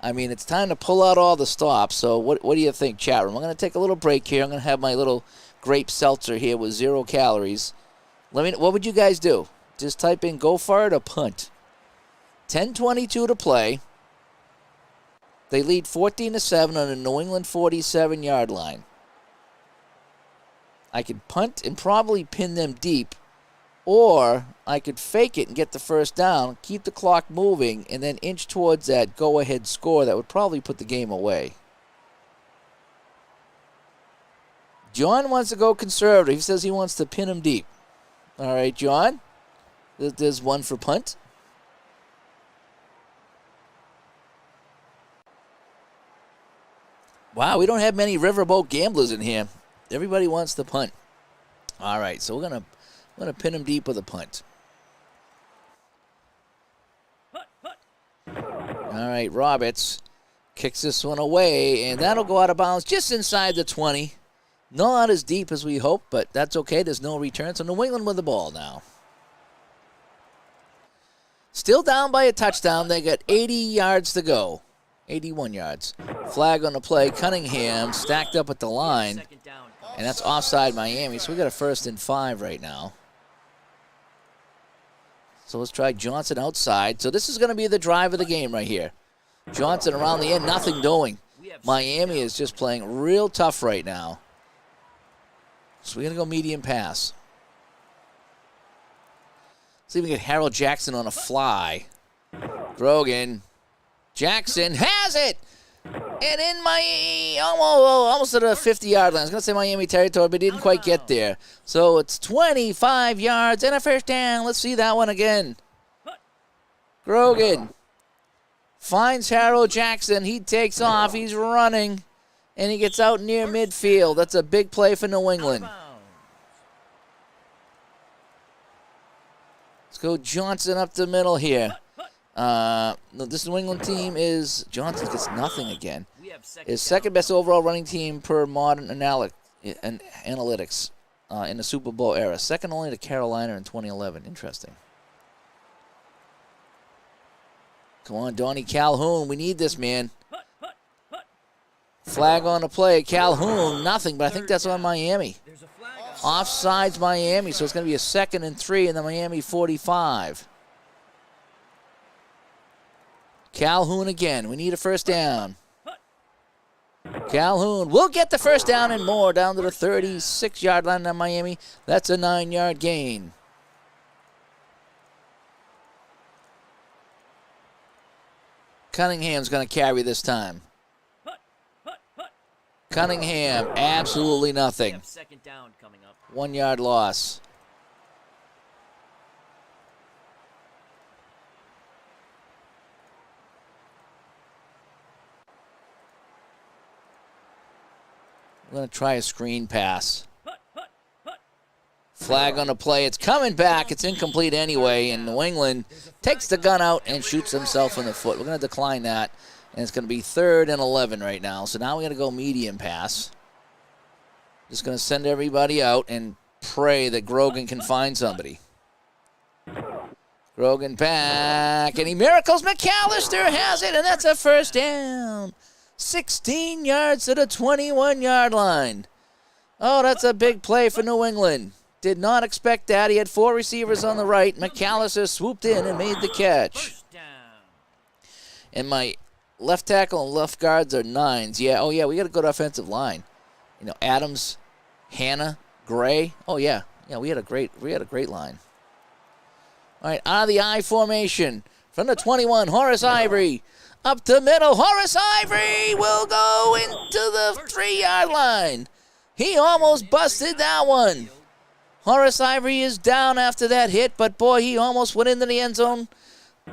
I mean, it's time to pull out all the stops. So what do you think, chat room? I'm going to take a little break here. I'm going to have my little grape seltzer here with 0 calories. What would you guys do? Just type in go for it or punt. 10:22 to play. They lead 14-7 on the New England 47-yard line. I could punt and probably pin them deep, or I could fake it and get the first down, keep the clock moving, and then inch towards that go-ahead score that would probably put the game away. John wants to go conservative. He says he wants to pin him deep. All right, John. There's one for punt. Wow, we don't have many riverboat gamblers in here. Everybody wants to punt. All right, so we're gonna pin him deep with a punt. All right, Roberts kicks this one away, and that'll go out of bounds just inside the 20. Not as deep as we hoped, but that's okay. There's no return, so New England with the ball now. Still down by a touchdown. They got 80 yards to go. 81 yards. Flag on the play. Cunningham stacked up at the line, and that's offside Miami, so we got a 1st and 5 right now. So let's try Johnson outside. So this is going to be the drive of the game right here. Johnson around the end, nothing doing. Miami is just playing real tough right now. So we're going to go medium pass. See if we can get Harold Jackson on a fly. Grogan. Jackson has it. And in my almost to the 50-yard line. I was going to say Miami territory, but didn't quite get there. So it's 25 yards and a first down. Let's see that one again. Grogan finds Harold Jackson. He takes off. He's running, and he gets out near midfield. That's a big play for New England. Let's go Johnson up the middle here. This New England team is, Johnson gets nothing again. Is second best overall running team per modern analytics in the Super Bowl era. Second only to Carolina in 2011. Interesting. Come on, Donnie Calhoun. We need this, man. Flag on the play. Calhoun, nothing, but I think that's on Miami. Offsides Miami, so it's going to be a 2nd and 3 in the Miami 45. Calhoun again. We need a first down. Calhoun will get the first down and more down to the 36-yard line on Miami. That's a 9-yard gain. Cunningham's going to carry this time. Cunningham, absolutely nothing. 1-yard loss. We're going to try a screen pass. Flag on the play. It's coming back. It's incomplete anyway, and New England takes the gun out and shoots himself in the foot. We're going to decline that, and it's going to be 3rd and 11 right now. So now we're going to go medium pass. Just going to send everybody out and pray that Grogan can find somebody. Grogan back, and he miracles. McAllister has it, and that's a first down. 16 yards to the 21-yard line. Oh, that's a big play for New England. Did not expect that. He had 4 receivers on the right. McAllister swooped in and made the catch. And my left tackle and left guards are 9s. Yeah, oh yeah, we got a good offensive line. You know, Adams, Hannah, Gray. Oh yeah, we had a great line. All right, out of the I formation from the 21, Horace Ivory. Up the middle, Horace Ivory will go into the 3-yard line. He almost busted that one. Horace Ivory is down after that hit, but boy, he almost went into the end zone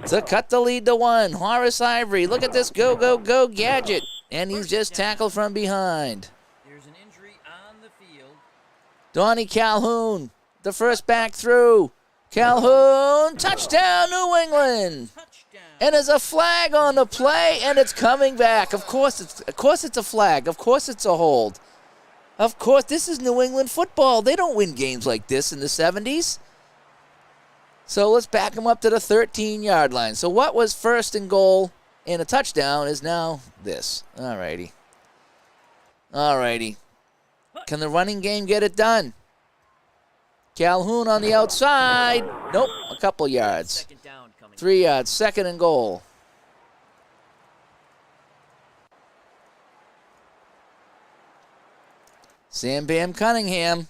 to cut the lead to 1. Horace Ivory, look at this go gadget. And he's just tackled from behind. There's an injury on the field. Donnie Calhoun, the first back through. Calhoun, touchdown, New England. And there's a flag on the play, and it's coming back. Of course it's a flag. Of course it's a hold. Of course, this is New England football. They don't win games like this in the 70s. So let's back them up to the 13-yard line. So what was 1st and goal and a touchdown is now this. All righty. Can the running game get it done? Calhoun on the outside. Nope, a couple yards. 3 yards, 2nd and goal. Sam Bam Cunningham.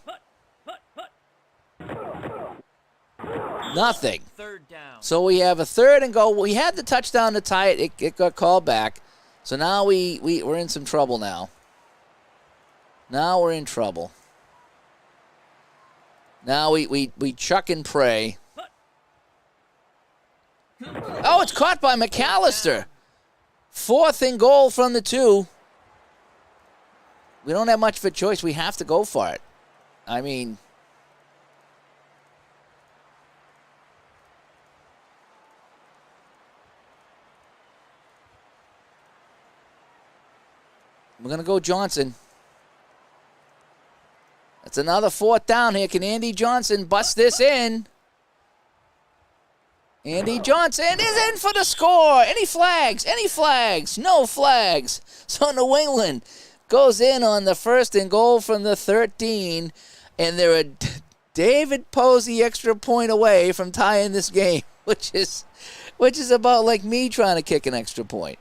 Nothing. 3rd down. So we have a 3rd and goal. We had the touchdown to tie it. It got called back. So now we're in some trouble now. Now we're in trouble. Now we chuck and pray. Oh, it's caught by McAllister. 4th and goal from the 2. We don't have much of a choice. We have to go for it. I mean, we're going to go Johnson. That's another 4th down here. Can Andy Johnson bust this in? Andy Johnson is in for the score. Any flags? Any flags? No flags. So New England goes in on the 1st and goal from the 13, and they're a David Posey extra point away from tying this game, which is about like me trying to kick an extra point.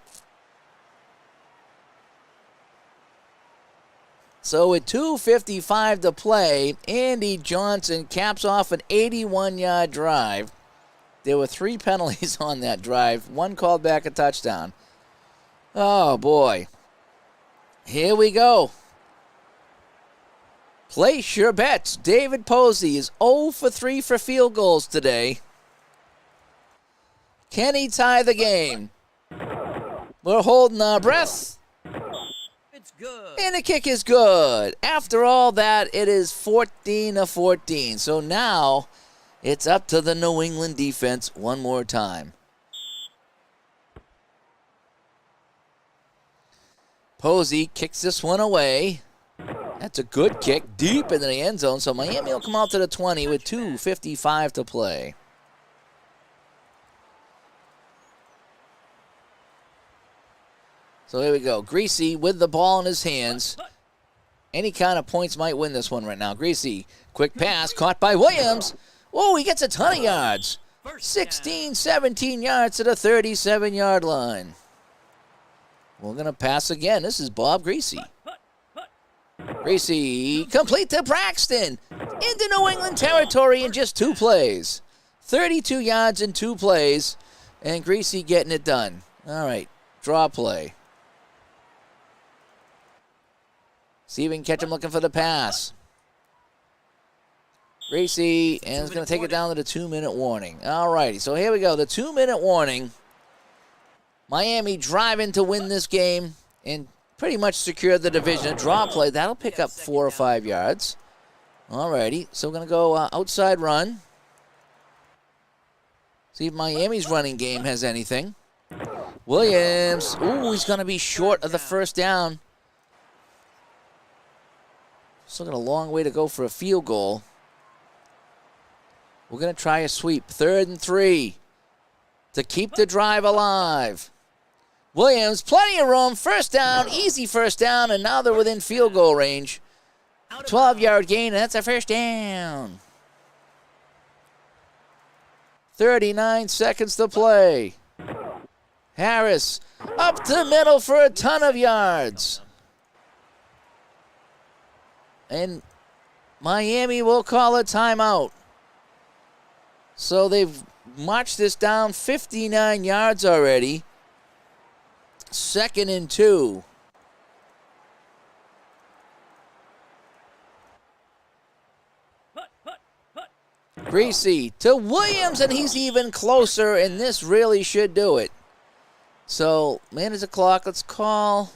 So with 2:55 to play, Andy Johnson caps off an 81-yard drive. There were 3 penalties on that drive. 1 called back a touchdown. Oh, boy. Here we go. Place your bets. David Posey is 0 for 3 for field goals today. Can he tie the game? We're holding our breath. It's good. And the kick is good. After all that, it is 14-14. So now it's up to the New England defense one more time. Posey kicks this one away. That's a good kick deep into the end zone. So Miami will come out to the 20 with 2:55 to play. So here we go. Greasy with the ball in his hands. Any kind of points might win this one right now. Greasy, quick pass, caught by Williams. Whoa, he gets a ton of yards. 16, 17 yards to the 37-yard line. We're going to pass again. This is Bob Greasy. Greasy, complete to Braxton. Into New England territory in just 2 plays. 32 yards in 2 plays. And Greasy getting it done. All right, draw play. See if we can catch him looking for the pass. Greasy, and is going to take it down to the 2-minute warning. All righty, so here we go. The 2-minute warning. Miami driving to win this game and pretty much secure the division. A draw play, that'll pick up 4 or 5 yards. All righty, so we're going to go outside run. See if Miami's running game has anything. Williams, ooh, he's going to be short of the first down. Still got a long way to go for a field goal. We're going to try a sweep. 3rd and 3 to keep the drive alive. Williams, plenty of room. First down, easy first down, and now they're within field goal range. 12-yard gain, and that's a first down. 39 seconds to play. Harris up the middle for a ton of yards. And Miami will call a timeout. So they've marched this down 59 yards already. 2nd and 2. Greasy to Williams, and he's even closer, and this really should do it. So, man, is the clock. Let's call.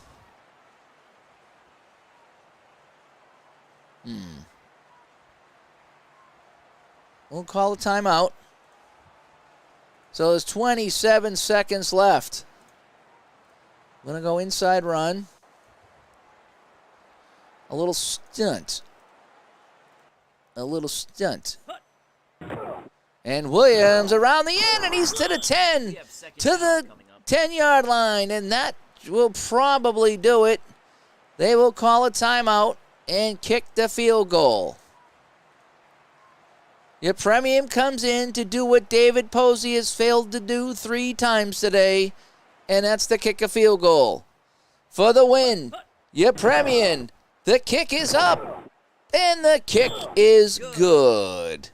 We'll call a timeout. So there's 27 seconds left. I'm going to go inside run. A little stunt. And Williams around the end, and he's to the 10. To the 10-yard line, and that will probably do it. They will call a timeout and kick the field goal. Your Premium comes in to do what David Posey has failed to do 3 times today, and that's to kick a field goal. For the win, your Premium, the kick is up, and the kick is good.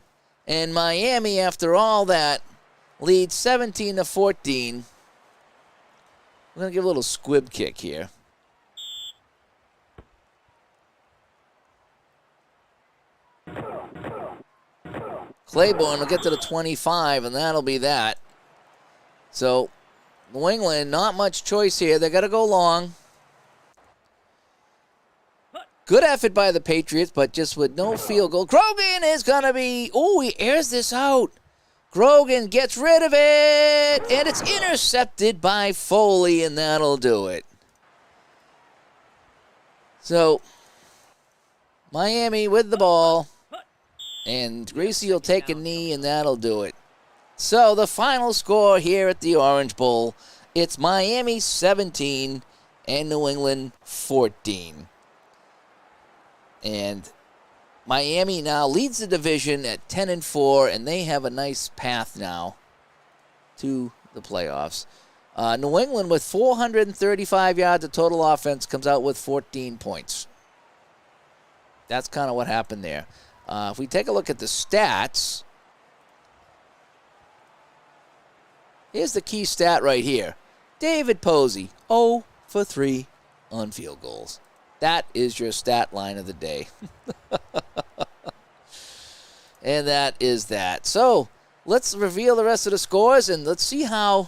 And Miami, after all that, leads 17-14. We're going to give a little squib kick here. Claiborne will get to the 25, and that'll be that. So, New England, not much choice here. They got to go long. Good effort by the Patriots, but just with no field goal. Grogan is going to be... Oh, he airs this out. Grogan gets rid of it, and it's intercepted by Foley, and that'll do it. So, Miami with the ball. And Greasy will take a knee, and that'll do it. So the final score here at the Orange Bowl, it's Miami 17 and New England 14. And Miami now leads the division at 10-4, and they have a nice path now to the playoffs. New England, with 435 yards of total offense, comes out with 14 points. That's kind of what happened there. If we take a look at the stats, here's the key stat right here. David Posey, 0 for 3 on field goals. That is your stat line of the day. And that is that. So let's reveal the rest of the scores, and let's see how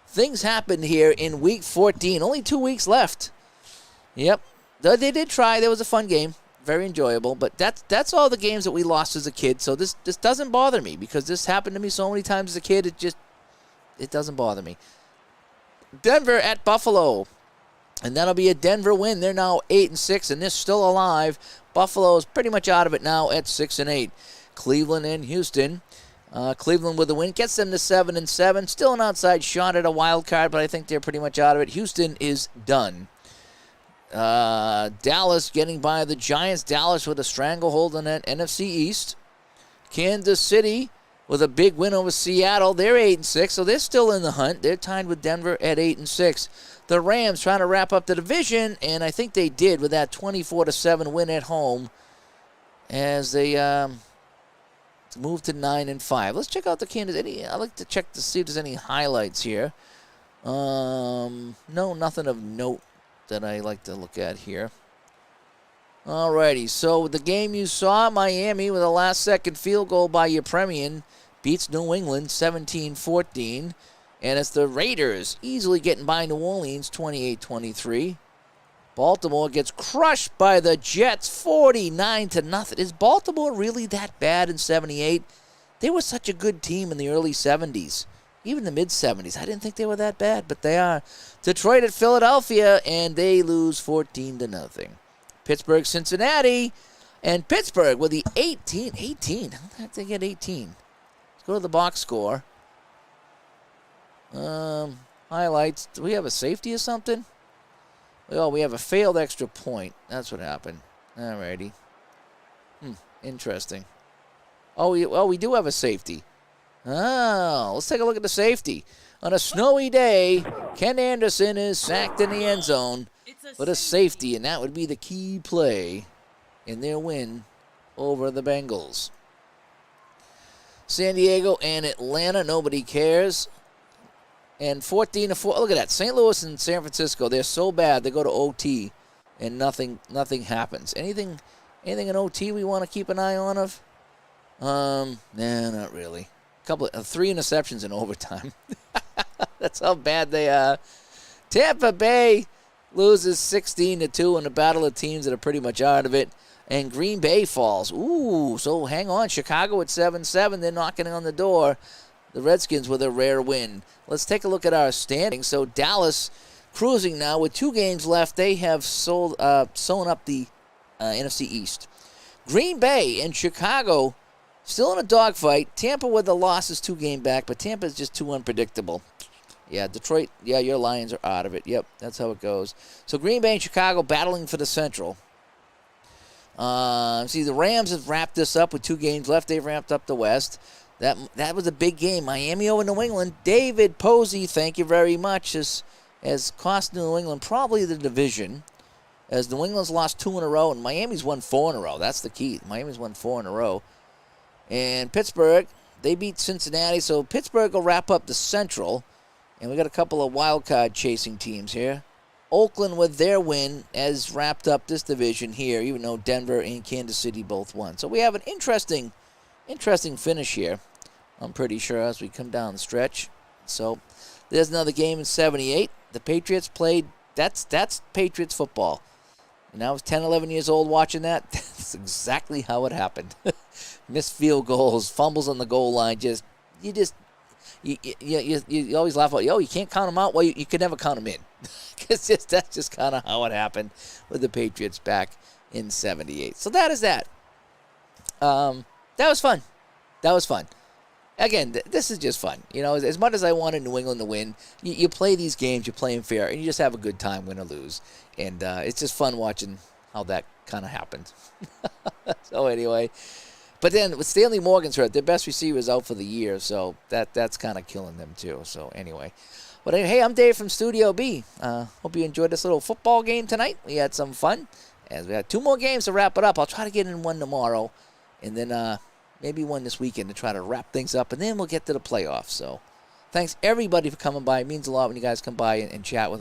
things happened here in Week 14. Only 2 weeks left. Yep. They did try. There was a fun game. Very enjoyable. But that's all the games that we lost as a kid. So this doesn't bother me because this happened to me so many times as a kid. It doesn't bother me. Denver at Buffalo. And that'll be a Denver win. They're now 8-6, and they're still alive. Buffalo is pretty much out of it now at 6-8. Cleveland and Houston. Cleveland with a win gets them to 7-7. Still an outside shot at a wild card, but I think they're pretty much out of it. Houston is done. Dallas getting by the Giants. Dallas with a stranglehold on that NFC East. Kansas City with a big win over Seattle. They're 8-6, so they're still in the hunt. They're tied with Denver at 8-6. The Rams trying to wrap up the division, and I think they did with that 24-7 win at home as they move to 9-5. Let's check out the Kansas. I like to check to see if there's any highlights here. No, nothing of note that I like to look at here. Alrighty, so the game you saw, Miami with a last-second field goal by Yepremian beats New England 17-14. And it's the Raiders easily getting by New Orleans 28-23. Baltimore gets crushed by the Jets 49-0. Is Baltimore really that bad in 78? They were such a good team in the early 70s. Even the mid-70s. I didn't think they were that bad, but they are. Detroit at Philadelphia, and they lose 14-0. Pittsburgh, Cincinnati, and Pittsburgh with the 18. How the heck did they get 18? Let's go to the box score. Highlights. Do we have a safety or something? Oh, we have a failed extra point. That's what happened. Alrighty. Interesting. We do have a safety. Oh, let's take a look at the safety. On a snowy day, Ken Anderson is sacked in the end zone with a safety, and that would be the key play in their win over the Bengals. San Diego and Atlanta, nobody cares. And 14-4. Look at that. St. Louis and San Francisco, they're so bad they go to OT and nothing happens. Anything in OT we want to keep an eye on of? Nah, not really. Couple of 3 interceptions in overtime. That's how bad they are. Tampa Bay loses 16-2 in a battle of teams that are pretty much out of it. And Green Bay falls. Ooh, so hang on. Chicago at 7-7. They're knocking on the door. The Redskins with a rare win. Let's take a look at our standings. So Dallas cruising now with 2 games left. They have sewn up the NFC East. Green Bay and Chicago still in a dogfight. Tampa with the losses 2 game back, but Tampa is just too unpredictable. Yeah, Detroit, your Lions are out of it. Yep, that's how it goes. So Green Bay and Chicago battling for the Central. The Rams have wrapped this up with 2 games left. They've ramped up the West. That was a big game. Miami over New England. David Posey, thank you very much, has cost New England probably the division, as New England's lost 2 in a row, and Miami's won 4 in a row. That's the key. Miami's won 4 in a row. And Pittsburgh, they beat Cincinnati, so Pittsburgh will wrap up the Central, and we got a couple of wild card chasing teams here. Oakland with their win has wrapped up this division here, even though Denver and Kansas City both won. So we have an interesting finish here, I'm pretty sure, as we come down the stretch. So there's another game in 78. The Patriots played. That's Patriots football. And I was 10, 11 years old watching that. That's exactly how it happened. Missed field goals, fumbles on the goal line. You always laugh about, you can't count them out. Well, you can never count them in. Because that's just kind of how it happened with the Patriots back in 78. So that is that. That was fun. Again, this is just fun. As much as I wanted New England to win, you play these games, you play them fair, and you just have a good time, win or lose. And it's just fun watching how that kind of happened. So anyway, but then with Stanley Morgan's hurt, their best receiver is out for the year, so that's kind of killing them too. So anyway. But hey, I'm Dave from Studio B. Hope you enjoyed this little football game tonight. We had some fun. As we had 2 more games to wrap it up. I'll try to get in one tomorrow. And then maybe one this weekend to try to wrap things up. And then we'll get to the playoffs. So thanks, everybody, for coming by. It means a lot when you guys come by and chat with me.